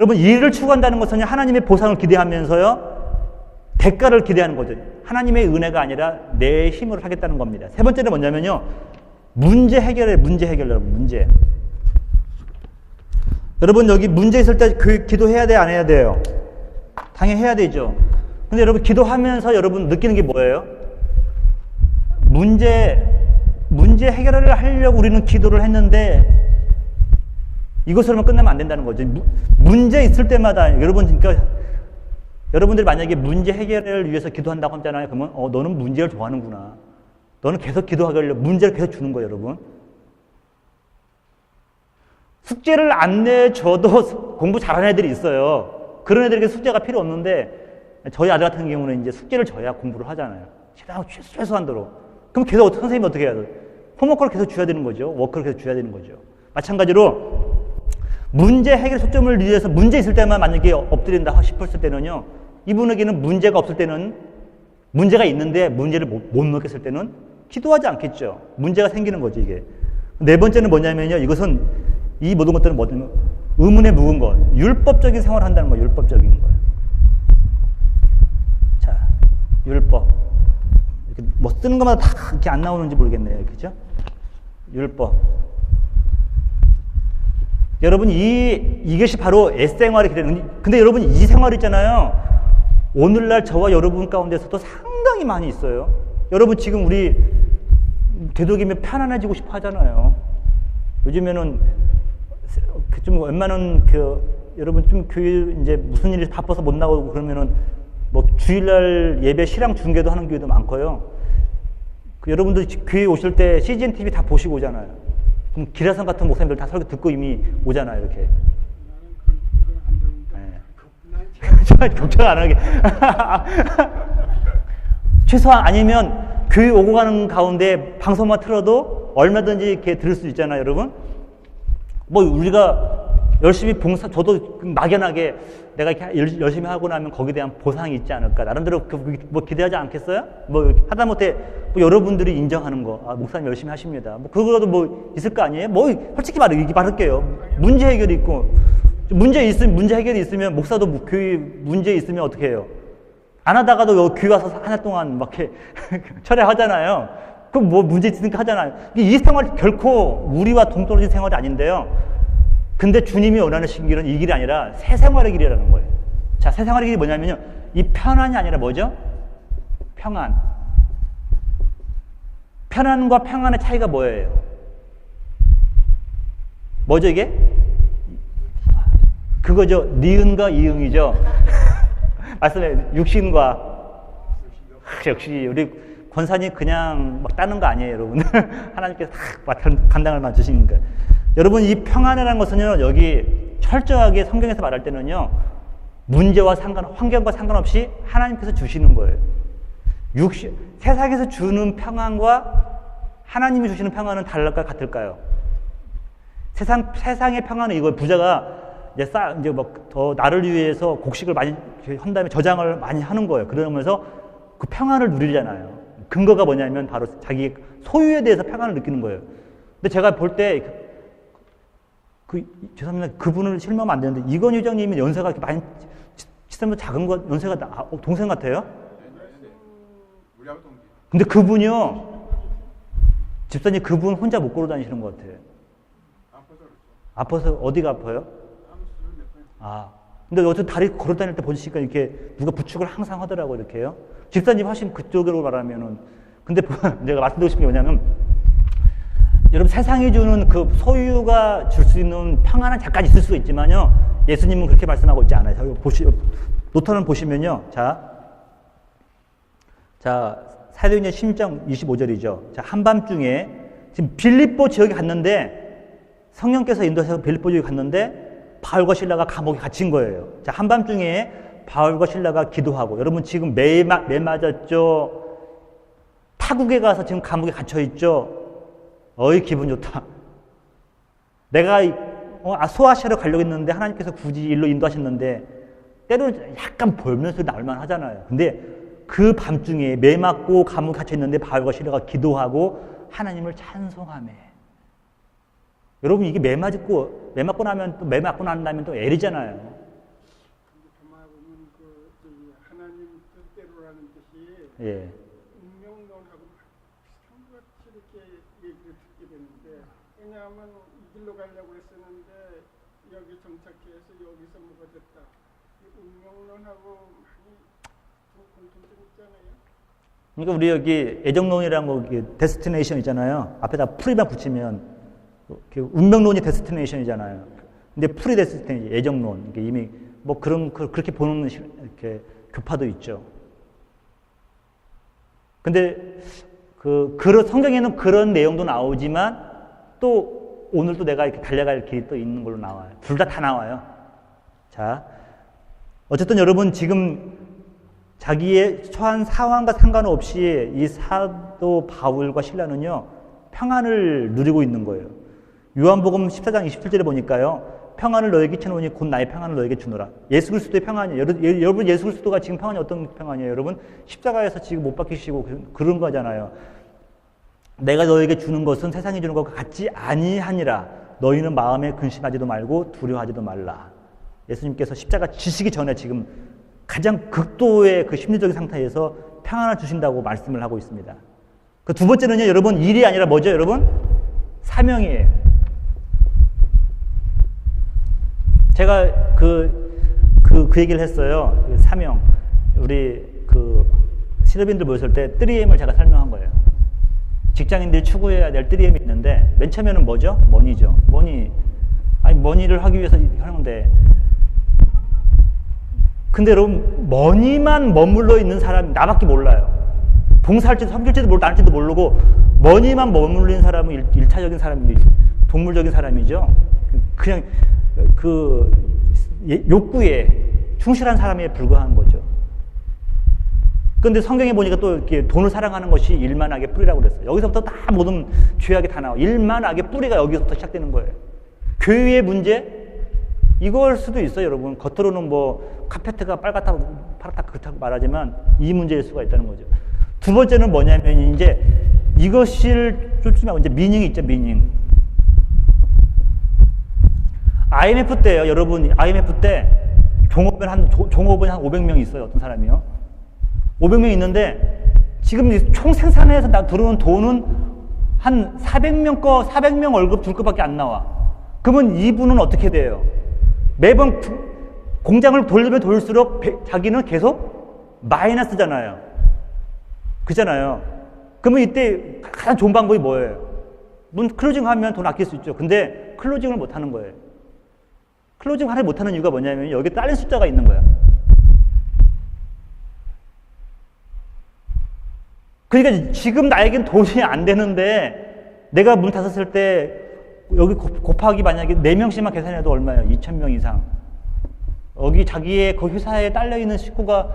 여러분 일을 추구한다는 것은 하나님의 보상을 기대하면서요 대가를 기대하는 거죠. 하나님의 은혜가 아니라 내 힘으로 하겠다는 겁니다. 세 번째는 뭐냐면요 문제 해결이에요. 여러분 문제. 여러분 여기 문제 있을 때 기도해야 돼 안 해야 돼요? 당연히 해야 되죠. 근데 여러분 기도하면서 여러분 느끼는 게 뭐예요? 문제 해결을 하려고 우리는 기도를 했는데 이것으로만 끝나면 안 된다는 거죠. 문제 있을 때마다 여러분 그러니까 여러분들이 만약에 문제 해결을 위해서 기도한다고 하잖아요. 그러면 너는 문제를 좋아하는구나. 너는 계속 기도하길래 문제를 계속 주는 거예요, 여러분. 숙제를 안 내줘도 공부 잘하는 애들이 있어요. 그런 애들에게 숙제가 필요 없는데 저희 아들 같은 경우는 이제 숙제를 져야 공부를 하잖아요. 최소한도로. 그럼 계속 선생님이 어떻게 해야 돼요? 홈워크를 계속 줘야 되는 거죠. 워크를 계속 줘야 되는 거죠. 마찬가지로 문제 해결 초점을 위해서 문제 있을 때만 만약에 엎드린다 싶었을 때는요. 이분에게는 문제가 없을 때는 문제가 있는데 문제를 못 넣겠을 때는 기도하지 않겠죠. 문제가 생기는 거죠, 이게. 네 번째는 뭐냐면요. 이것은 이 모든 것들은 뭐냐면 의문에 묵은 것. 율법적인 생활을 한다는 거예요. 율법적인 거예요. 자, 율법. 이렇게 뭐 쓰는 것마다 다 이렇게 안 나오는지 모르겠네요. 그죠? 율법. 여러분, 이것이 바로 옛생활이 기대는, 근데 여러분, 이 생활 있잖아요. 오늘날 저와 여러분 가운데서도 상당히 많이 있어요. 여러분, 지금 우리 되도록이면 편안해지고 싶어 하잖아요. 요즘에는 좀 웬만한 여러분 좀 교회 이제 무슨 일이 바빠서 못 나오고 그러면은 뭐 주일날 예배 실황 중계도 하는 교회도 많고요. 여러분들 교회 오실 때 CGN TV 다 보시고 오잖아요. 그럼 기라성 같은 목사님들 다 설교 듣고 이미 오잖아요, 이렇게. 나는 걱정 안 하게. 최소한 아니면 교회 오고 가는 가운데 방송만 틀어도 얼마든지 이렇게 들을 수 있잖아요, 여러분. 뭐 우리가 열심히 저도 막연하게 내가 이렇게 열심히 하고 나면 거기에 대한 보상이 있지 않을까. 나름대로 뭐 기대하지 않겠어요? 뭐 하다못해 뭐 여러분들이 인정하는 거, 목사님 열심히 하십니다. 뭐 그거라도 뭐 있을 거 아니에요? 뭐 솔직히 말할게요. 문제 해결이 있고 문제 해결이 있으면 목사도 교회 문제 있으면 어떻게 해요? 안 하다가도 교회 와서 한 해 동안 막 이렇게 철회하잖아요. 그럼 뭐 문제 있으니까 하잖아요. 이 생활 결코 우리와 동떨어진 생활이 아닌데요. 근데 주님이 원하시는 길은 이 길이 아니라 새 생활의 길이라는 거예요. 자, 새 생활의 길이 뭐냐면요. 이 편안이 아니라 뭐죠? 평안. 편안과 평안의 차이가 뭐예요? 뭐죠, 이게? 그거죠. 니은과 이응이죠. 말씀해, 육신과. 역시 우리 권사님 그냥 막 따는 거 아니에요, 여러분. 하나님께서 다 감당을 맞추시니까. 여러분, 이 평안이라는 것은요, 여기 철저하게 성경에서 말할 때는요, 환경과 상관없이 하나님께서 주시는 거예요. 세상에서 주는 평안과 하나님이 주시는 평안은 다를까 같을까요? 세상의 평안은 이거예요. 부자가 이제 더 나를 위해서 곡식을 많이 한 다음에 저장을 많이 하는 거예요. 그러면서 그 평안을 누리잖아요. 근거가 뭐냐면 바로 자기 소유에 대해서 평안을 느끼는 거예요. 근데 제가 볼 때, 죄송합니다. 그분을 실망하면 안 되는데, 이건희 회장님이 연세가 이렇게 많이, 치사면 작은 거, 연세가 동생 같아요? 네. 우리하고 동기. 근데 그분이요, 집사님 그분 혼자 못 걸어 다니시는 것 같아요. 아파서 그렇죠. 아파서 어디가 아파요? 아무 수술 몇 번. 아. 근데 어쨌든 다리 걸어 다닐 때 보시니까 이렇게 누가 부축을 항상 하더라고요, 이렇게요. 집사님 하신 그쪽으로 말하면은. 근데 내가 말씀드리고 싶은 게 뭐냐면, 여러분 세상이 주는 그 소유가 줄 수 있는 평안은 잠깐 있을 수 있지만요, 예수님은 그렇게 말씀하고 있지 않아요. 노트는 보시면요. 자, 사도행전 16장 25절이죠. 자, 한밤중에 지금 빌립보 지역에 갔는데 성령께서 인도해서 빌립보 지역에 갔는데 바울과 실라가 감옥에 갇힌 거예요. 자, 한밤중에 바울과 실라가 기도하고, 여러분 지금 매 맞았죠. 타국에 가서 지금 감옥에 갇혀 있죠. 어이 기분 좋다. 내가 소아시아로 가려고 했는데 하나님께서 굳이 일로 인도하셨는데 때로는 약간 볼면서 나올 만하잖아요. 근데 그 밤중에 매 맞고 감옥에 갇혀 있는데 바울과 실라가 기도하고 하나님을 찬송하며. 여러분 이게 매 맞고 나면 또 매 맞고 난 다음에 또 애리잖아요. 근데 가만 보면 하나님 뜻대로라는 뜻이 예. 운명론하고 비슷한 것 같이 이렇게 얘기를 듣게 되는데, 왜냐하면 이 길로 가려고 했었는데 여기 정착해서 여기서 뭐가 됐다. 이 운명론하고 많이 공통점 있잖아요. 그러니까 우리 여기 애정론이라는 거, 데스티네이션 있잖아요. 앞에다 풀이만 붙이면 운명론이 데스티네이션이잖아요. 근데 풀이 데스티네이션, 애정론. 이미 뭐 그렇게 보는 이렇게 교파도 있죠. 근데 성경에는 그런 내용도 나오지만 또 오늘도 내가 이렇게 달려갈 길이 또 있는 걸로 나와요. 둘 다 나와요. 자, 어쨌든 여러분 지금 자기의 처한 상황과 상관없이 이 사도 바울과 실라는요, 평안을 누리고 있는 거예요. 요한복음 14장 27절에 보니까요, 평안을 너에게 주노니 곧 나의 평안을 너에게 주노라. 예수 그리스도의 평안이에요. 여러분 예수 그리스도가 지금 평안이 어떤 평안이에요? 여러분 십자가에서 지금 못 박히시고 그런 거잖아요. 내가 너에게 주는 것은 세상이 주는 것과 같지 아니하니라. 너희는 마음에 근심하지도 말고 두려워하지도 말라. 예수님께서 십자가 지시기 전에 지금 가장 극도의 그 심리적인 상태에서 평안을 주신다고 말씀을 하고 있습니다. 그 두 번째는요, 여러분 일이 아니라 뭐죠, 여러분? 사명이에요. 제가 그 얘기를 했어요. 그 사명. 우리 신업인들 모였을 때 3M을 제가 설명한 거예요. 직장인들이 추구해야 될 3M이 있는데, 맨 처음에는 뭐죠? 머니죠. 머니를 하기 위해서 하는데, 근데 여러분, 머니만 머물러 있는 사람이 나밖에 몰라요. 봉사할지도 섬길지도 모르고 나할지도 모르고, 머니만 머물린 사람은 1차적인 사람이죠. 동물적인 사람이죠. 그냥 욕구에 충실한 사람에 불과한 거죠. 그런데 성경에 보니까 또 이렇게 돈을 사랑하는 것이 일만하게 뿌리라고 그랬어요. 여기서부터 다 모든 죄악이 다 나와. 일만하게 뿌리가 여기서부터 시작되는 거예요. 교회의 문제? 이걸 수도 있어요, 여러분. 겉으로는 뭐 카페트가 빨갛다고 파랗다고 그렇다고 말하지만 이 문제일 수가 있다는 거죠. 두 번째는 뭐냐면 이제 이것을 쫓지만 이제 미닝이 있죠, 미닝. IMF 때요, 여러분. IMF 때 종업원 한 500명 있어요, 어떤 사람이요. 500명 있는데 지금 총 생산해서 들어오는 돈은 한 400명 월급 줄 것밖에 안 나와. 그러면 이분은 어떻게 돼요? 매번 공장을 돌리면 돌릴수록 자기는 계속 마이너스잖아요. 그잖아요. 그러면 이때 가장 좋은 방법이 뭐예요? 클로징 하면 돈 아낄 수 있죠. 근데 클로징을 못 하는 거예요. 클로징 하지 못하는 이유가 뭐냐면 여기 다른 숫자가 있는 거야. 그러니까 지금 나에겐 돈이 안 되는데 내가 문 닫았을 때 여기 곱하기 만약에 4명씩만 계산해도 얼마예요? 2,000명 이상. 여기 자기의 그 회사에 딸려있는 식구가,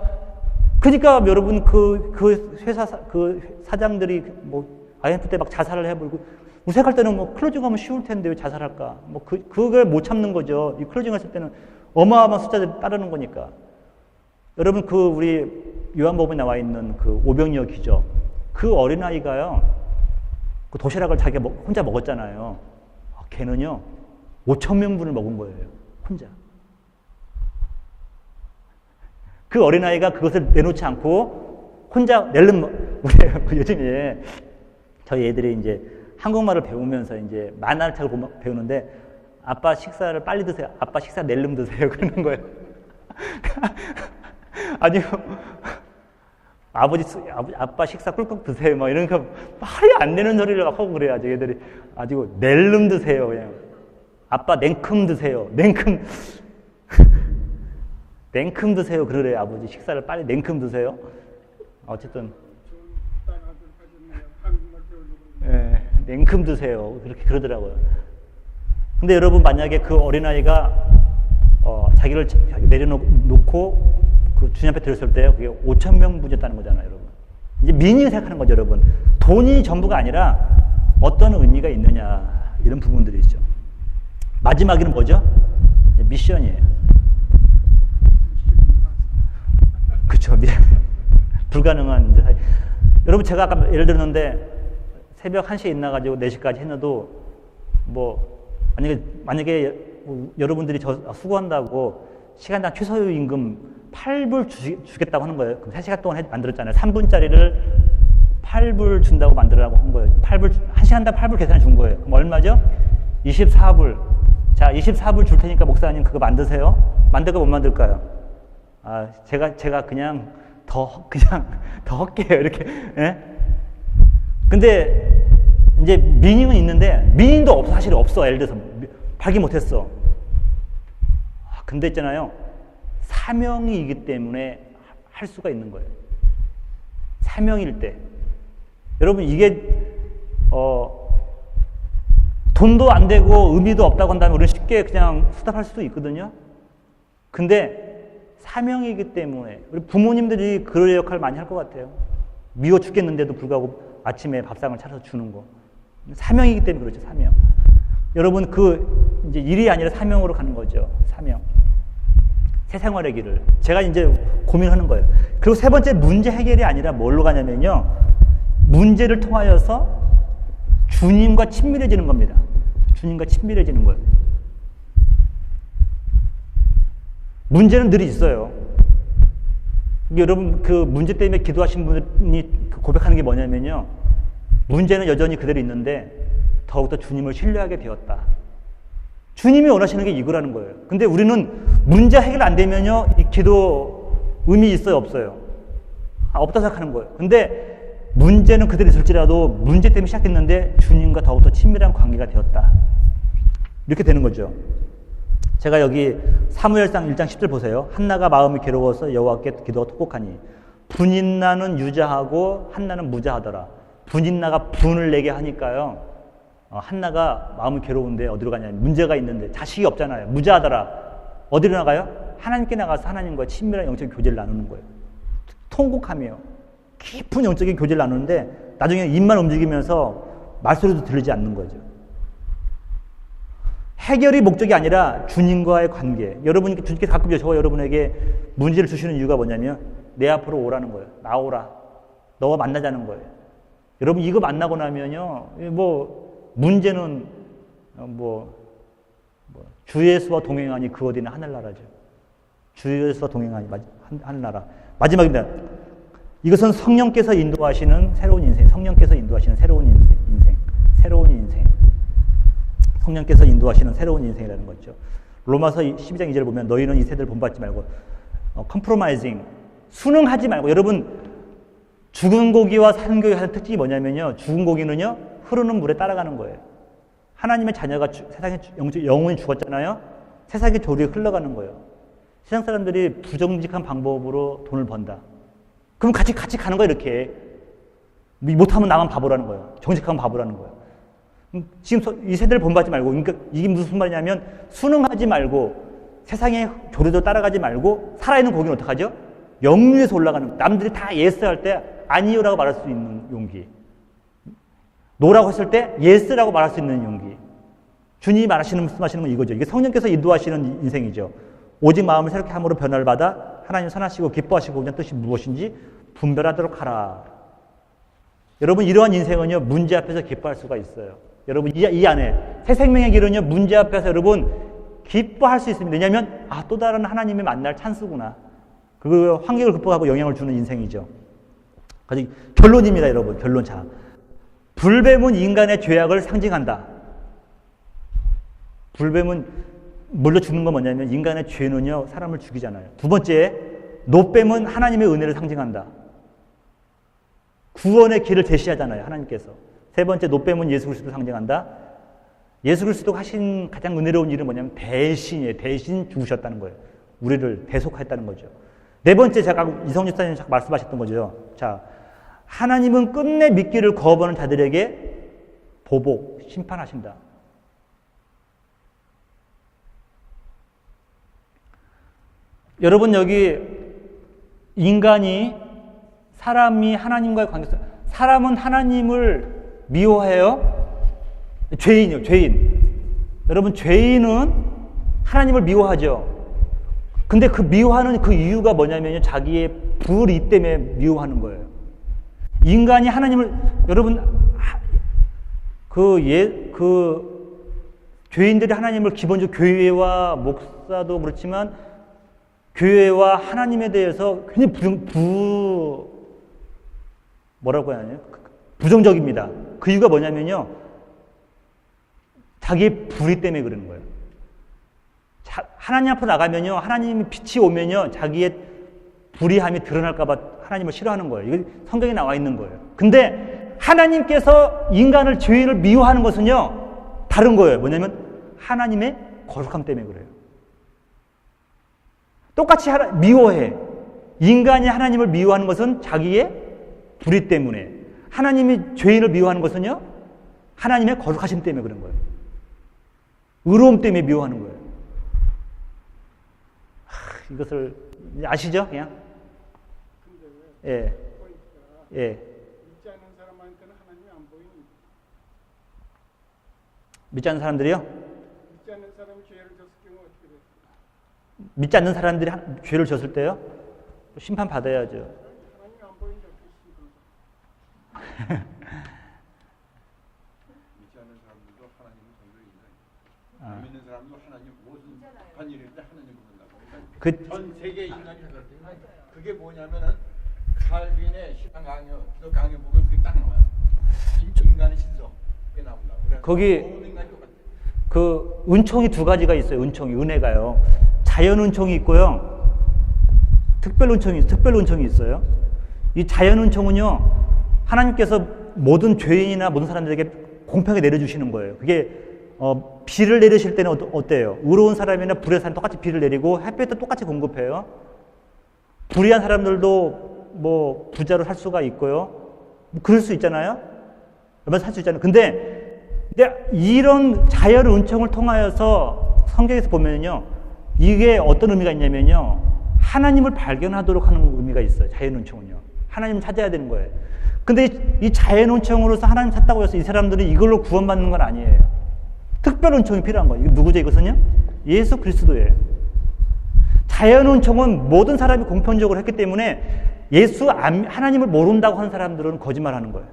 그러니까 여러분 그 회사 사장들이 뭐 IMF 때 막 자살을 해버리고, 우색할 때는 뭐 클로징 하면 쉬울 텐데 왜 자살할까? 뭐 그걸 못 참는 거죠. 이 클로징 했을 때는 어마어마한 숫자들이 따르는 거니까. 여러분 우리 요한복음에 나와 있는 그 오병이어 기적, 그 어린아이가요, 그 도시락을 자기가 혼자 먹었잖아요. 걔는요 5,000명분을 먹은 거예요. 혼자. 그 어린아이가 그것을 내놓지 않고 혼자 우리 요즘에 저희 애들이 이제 한국말을 배우면서 이제 만화를 타고 배우는데 아빠 식사를 빨리 드세요. 아빠 식사 낼름 드세요. 그러는 거예요. 아니요. 아빠 식사 꿀꺽 드세요. 막 이런 거 말이 안 되는 소리를 막 하고 그래요. 애들이. 아주 낼름 드세요. 그냥. 아빠 냉큼 드세요. 냉큼. 냉큼 드세요. 그러래요. 아버지 식사를 빨리 냉큼 드세요. 어쨌든. 예, 냉큼 드세요. 그렇게 그러더라고요. 근데 여러분 만약에 그 어린아이가 자기를 내려놓고 그 주님 앞에 들었을 때 그게 5,000명분이었다는 거잖아요, 여러분. 이제 미닝을 생각하는 거죠, 여러분. 돈이 전부가 아니라 어떤 의미가 있느냐 이런 부분들이죠. 마지막에는 뭐죠? 미션이에요. 그렇죠. 불가능한 이제 여러분 제가 아까 예를 들었는데 새벽 1시에 일어나가지고 4시까지 했는데도 뭐 만약에 여러분들이 저 수고한다고 시간당 최소 임금 8불 주겠다고 하는 거예요. 그럼 3시간 동안 만들었잖아요. 3분짜리를 8불 준다고 만들라고 한 거예요. 1시간당 8불 계산해 준 거예요. 그럼 얼마죠? 24불. 자, 24불 줄 테니까 목사님 그거 만드세요. 만들까 못 만들까요? 제가 그냥 더 할게요. 이렇게. 예? 근데 이제 미닝은 있는데 미닝도 사실 없어. 예를 들어서 발기 못했어. 근데 있잖아요. 사명이기 때문에 할 수가 있는 거예요. 사명일 때. 여러분 이게 돈도 안 되고 의미도 없다고 한다면 우리는 쉽게 그냥 수답할 수도 있거든요. 근데 사명이기 때문에 우리 부모님들이 그런 역할을 많이 할 것 같아요. 미워 죽겠는데도 불구하고 아침에 밥상을 차려서 주는 거. 사명이기 때문에 그렇죠. 사명. 여러분 그 이제 일이 아니라 사명으로 가는 거죠. 사명. 새 생활의 길을. 제가 이제 고민하는 거예요. 그리고 세 번째 문제 해결이 아니라 뭘로 가냐면요. 문제를 통하여서 주님과 친밀해지는 겁니다. 주님과 친밀해지는 거예요. 문제는 늘 있어요. 여러분 그 문제 때문에 기도하신 분이 고백하는 게 뭐냐면요. 문제는 여전히 그대로 있는데 더욱더 주님을 신뢰하게 되었다. 주님이 원하시는 게 이거라는 거예요. 근데 우리는 문제 해결 안 되면요. 이 기도 의미 있어요? 없어요? 없다 생각하는 거예요. 근데 문제는 그대로 있을지라도 문제 때문에 시작했는데 주님과 더욱더 친밀한 관계가 되었다. 이렇게 되는 거죠. 제가 여기 사무엘상 1장 10절 보세요. 한나가 마음이 괴로워서 여호와께 기도가 톡톡하니 분인나는 유자하고 한나는 무자하더라. 분인나가 분을 내게 하니까요. 한나가 마음이 괴로운데 어디로 가냐면 문제가 있는데 자식이 없잖아요. 무자하더라. 어디로 나가요? 하나님께 나가서 하나님과 친밀한 영적인 교제를 나누는 거예요. 통곡하며 깊은 영적인 교제를 나누는데 나중에 입만 움직이면서 말소리도 들리지 않는 거죠. 해결이 목적이 아니라 주님과의 관계. 여러분, 주님께서 가끔 저와 여러분에게 문제를 주시는 이유가 뭐냐면 내 앞으로 오라는 거예요. 나오라. 너와 만나자는 거예요. 여러분 이거 만나고 나면요. 문제는 주 예수와 동행하니 그 어디는 하늘나라죠. 주 예수와 동행하니 하늘나라. 마지막입니다. 이것은 성령께서 인도하시는 새로운 인생. 성령께서 인도하시는 새로운 인생. 새로운 인생. 성령께서 인도하시는 새로운 인생이라는 거죠. 로마서 12장 2절을 보면 너희는 이 세대를 본받지 말고 컴프로마이징, 순응하지 말고. 여러분 죽은 고기와 산 고기 하는 특징이 뭐냐면요. 죽은 고기는요. 흐르는 물에 따라가는 거예요. 하나님의 자녀가 세상에 영혼이 죽었잖아요. 세상의 조리에 흘러가는 거예요. 세상 사람들이 부정직한 방법으로 돈을 번다. 그럼 같이 가는 거예요. 이렇게. 못하면 나만 바보라는 거예요. 정직하면 바보라는 거예요. 지금 이 세대를 본받지 말고, 그러니까 이게 무슨 말이냐면 순응하지 말고 세상의 조리도 따라가지 말고 살아있는 고기는 어떡하죠? 영유에서 올라가는 거예요. 남들이 다 예스할 때 아니요라고 말할 수 있는 용기. 노라고 했을 때 예스라고 말할 수 있는 용기. 주님이 말씀하시는 건 이거죠. 이게 성령께서 인도하시는 인생이죠. 오직 마음을 새롭게 함으로 변화를 받아 하나님 선하시고 기뻐하시고 그냥 뜻이 무엇인지 분별하도록 하라. 여러분 이러한 인생은요 문제 앞에서 기뻐할 수가 있어요. 여러분 이 안에 새 생명의 길은요 문제 앞에서 여러분 기뻐할 수 있습니다. 왜냐하면 또 다른 하나님의 만날 찬스구나. 그 환경을 극복하고 영향을 주는 인생이죠. 그래서 결론입니다, 여러분. 결론. 자, 불뱀은 인간의 죄악을 상징한다. 불뱀은 물려 죽는 건 뭐냐면 인간의 죄는요 사람을 죽이잖아요. 두 번째, 노뱀은 하나님의 은혜를 상징한다. 구원의 길을 제시하잖아요, 하나님께서. 세 번째, 노뱀은 예수 그리스도를 상징한다. 예수 그리스도가 하신 가장 은혜로운 일은 뭐냐면 대신이에요. 대신 죽으셨다는 거예요. 우리를 대속했다는 거죠. 네 번째, 제가 이성유 사님 말씀하셨던 거죠. 자, 하나님은 끝내 믿기를 거부하는 자들에게 보복, 심판하신다. 여러분 여기 사람이 하나님과의 관계에서 사람은 하나님을 미워해요? 죄인이요, 죄인. 여러분 죄인은 하나님을 미워하죠. 근데 그 미워하는 그 이유가 뭐냐면요, 자기의 불의 때문에 미워하는 거예요. 인간이 하나님을, 여러분 죄인들이 하나님을 기본적으로 교회와 목사도 그렇지만 교회와 하나님에 대해서 굉장히 뭐라고 해야 하냐? 부정적입니다. 그 이유가 뭐냐면요, 자기의 불의 때문에 그러는 거예요. 하나님 앞으로 나가면요, 하나님의 빛이 오면요, 자기의 불의함이 드러날까봐 하나님을 싫어하는 거예요. 이게 성경에 나와 있는 거예요. 근데 하나님께서 인간을, 죄인을 미워하는 것은요, 다른 거예요. 뭐냐면 하나님의 거룩함 때문에 그래요. 똑같이 미워해. 인간이 하나님을 미워하는 것은 자기의 불의 때문에, 하나님이 죄인을 미워하는 것은요 하나님의 거룩하심 때문에 그런 거예요. 의로움 때문에 미워하는 거예요. 이것을 아시죠? 그냥? 예. 예. 믿지 않는 사람한테는 하나님이 안 보입니다. 믿지 않는 사람들이요? 믿지 않는 사람이 죄를 졌을 경우 어떻게 돼요? 믿지 않는 사람들이 죄를 졌을 때요? 심판 받아야죠. 하나님이 안 보이는데 어떻게 심판? 믿지 않는 사람들도 하나님을 정말 인정해요. 안 믿는 사람도 하나님 무슨 한 일일 때 하나님 부른다고. 전 세계 인간이 그게 뭐냐면은 칼빈의 신앙 강요, 기독 강요 보면 그게 딱 나와요. 인간의 신성 그게 나온다고. 거기 모든 인간이 똑같아요. 그 은총이 두 가지가 있어요. 은총이, 은혜가요. 자연 은총이 있고요. 특별 은총이 있어요. 이 자연 은총은요, 하나님께서 모든 죄인이나 모든 사람들에게 공평하게 내려주시는 거예요. 그게 비를 내리실 때는 어때요? 의로운 사람이나 불의한 사람 똑같이 비를 내리고 햇볕도 똑같이 공급해요. 불의한 사람들도 뭐 부자로 살 수가 있고요. 뭐 그럴 수 있잖아요. 얼마나 살 수 있잖아요. 근데 이런 자연 은총을 통하여서 성경에서 보면요, 이게 어떤 의미가 있냐면요, 하나님을 발견하도록 하는 의미가 있어요. 자연 은총은요, 하나님을 찾아야 되는 거예요. 근데 이 자연 은총으로서 하나님 찾다고 해서 이 사람들이 이걸로 구원받는 건 아니에요. 특별 은총이 필요한 거예요. 이거 누구죠, 이것은요? 예수 그리스도예요. 자연 은총은 모든 사람이 공평적으로 했기 때문에 하나님을 모른다고 하는 사람들은 거짓말하는 거예요.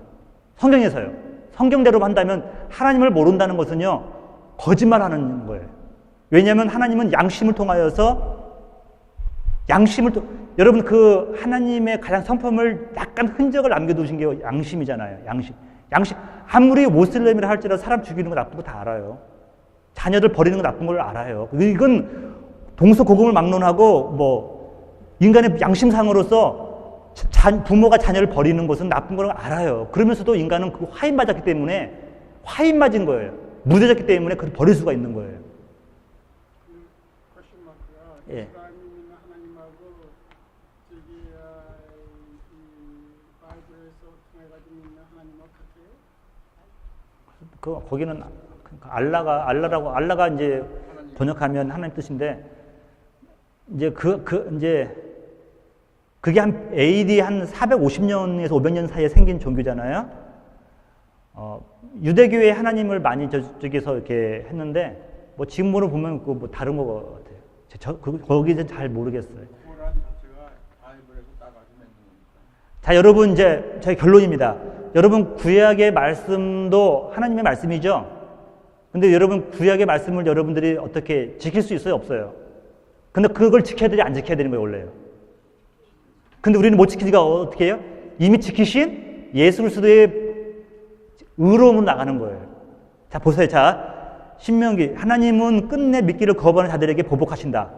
성경에서요. 성경대로 한다면 하나님을 모른다는 것은요, 거짓말하는 거예요. 왜냐하면 하나님은 양심을 통하여서 여러분 그 하나님의 가장 성품을 약간 흔적을 남겨두신 게 양심이잖아요. 양심. 아무리 모슬렘이라 할지라도 사람 죽이는 거 나쁜 거 다 알아요. 자녀들 버리는 거 나쁜 걸 알아요. 이건 동서고금을 막론하고 인간의 양심상으로서 부모가 자녀를 버리는 것은 나쁜 걸 알아요. 그러면서도 인간은 그 화인 맞았기 때문에, 화인 맞은 거예요. 무뎌졌기 때문에 그걸 버릴 수가 있는 거예요. 예. 거기는 알라가 이제 번역하면 하나님 뜻인데, 이제 그게 한 AD 한 450년에서 500년 사이에 생긴 종교잖아요. 유대교회 하나님을 많이 저쪽에서 이렇게 했는데, 지금으로 보면 뭐 다른 것 같아요. 거기는 잘 모르겠어요. 자, 여러분, 이제 저희 결론입니다. 여러분 구약의 말씀도 하나님의 말씀이죠. 근데 여러분 구약의 말씀을 여러분들이 어떻게 지킬 수 있어요? 없어요. 근데 그걸 지켜야 되지 안 지켜야 되는 거예요, 원래요. 근데 우리는 못 지키니까 어떻게 해요? 이미 지키신 예수 그리스도의 의로움으로 나가는 거예요. 자, 보세요. 자, 신명기. 하나님은 끝내 믿기를 거부하는 자들에게 보복하신다.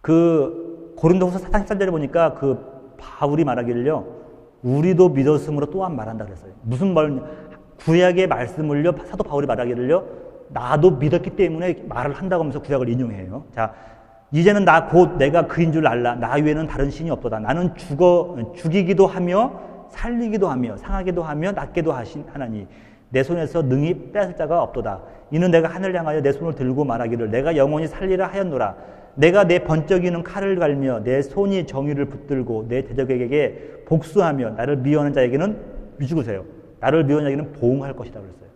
그 고린도후서 4장 13절에 보니까 그 바울이 말하기를요. 우리도 믿었으므로 또한 말한다 그랬어요. 무슨 말? 구약의 말씀을요. 사도 바울이 말하기를요. 나도 믿었기 때문에 말을 한다고 하면서 구약을 인용해요. 자, 이제는 나 곧 내가 그인 줄 알라. 나 외에는 다른 신이 없도다. 나는 죽이기도 하며 살리기도 하며 상하기도 하며 낫게도 하신 하나니 내 손에서 능히 빼앗을 자가 없도다. 이는 내가 하늘을 향하여 내 손을 들고 말하기를 내가 영원히 살리라 하였노라. 내가 내 번쩍이는 칼을 갈며 내 손이 정의를 붙들고 내 대적에게 복수하며 나를 미워하는 자에게는 미죽으세요. 나를 미워하는 자에게는 보응할 것이다 그랬어요.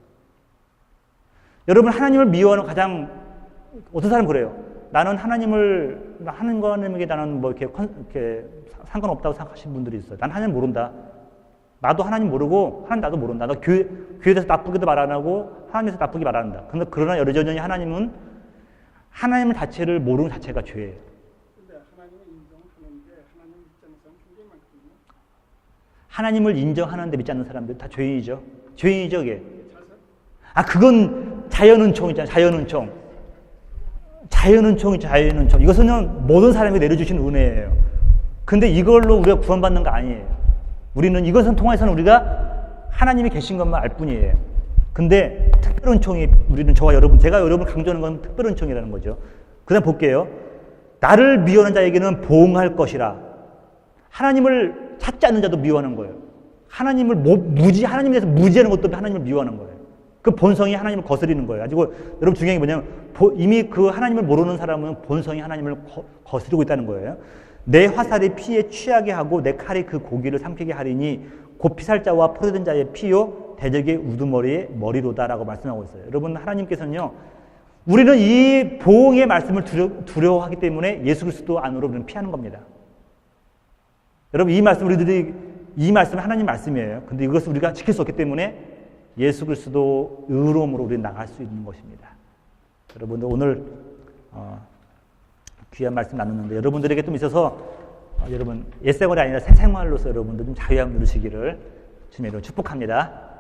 여러분 하나님을 미워하는 가장 어떤 사람 그래요? 나는 하나님에게 나는 뭐 이렇게 상관없다고 생각하시는 분들이 있어요. 난 하나님 모른다. 나도 하나님 모르고 하나님 나도 모른다. 나 교회에 대해서 나쁘게도 말 안 하고 하나님에 대해서 나쁘게 말 안 한다. 그러나 여전히 하나님을 자체를 모르는 자체가 죄예요. 근데 하나님을 인정하는데 하나님 믿지 않는 사람 굉장히 많거든요. 하나님을 인정하는데 믿지 않는 사람들 다 죄인이죠. 죄인이죠, 그게. 그건 자연은총이잖아요. 자연은총. 이것은 모든 사람이 내려주신 은혜예요. 근데 이걸로 우리가 구원받는 거 아니에요. 이것은 통해서는 우리가 하나님이 계신 것만 알 뿐이에요. 근데 특별은총이 제가 여러분 강조하는 건 특별은총이라는 거죠. 그 다음 볼게요. 나를 미워하는 자에게는 보응할 것이라. 하나님을 찾지 않는 자도 미워하는 거예요. 하나님에 대해서 무지하는 것도 하나님을 미워하는 거예요. 그 본성이 하나님을 거스리는 거예요. 가지고 여러분 중요한 게 뭐냐면 이미 그 하나님을 모르는 사람은 본성이 하나님을 거스르고 있다는 거예요. 내 화살이 피에 취하게 하고 내 칼이 그 고기를 삼키게 하리니 곧 피살자와 포로된 자의 피요 대적의 우두머리의 머리로다라고 말씀하고 있어요. 여러분 하나님께서는요. 우리는 이 보응의 말씀을 두려워하기 때문에 예수 그리스도 안으로 우리는 피하는 겁니다. 여러분 이 말씀은 하나님 말씀이에요. 근데 이것을 우리가 지킬 수 없기 때문에 예수 그리스도 의로움으로 우리는 나갈 수 있는 것입니다. 여러분들 오늘 귀한 말씀 나눴는데 여러분들에게 좀 있어서 여러분 옛생활이 아니라 새 생활로서 여러분들 좀 자유함 누리시기를 주님으로 축복합니다.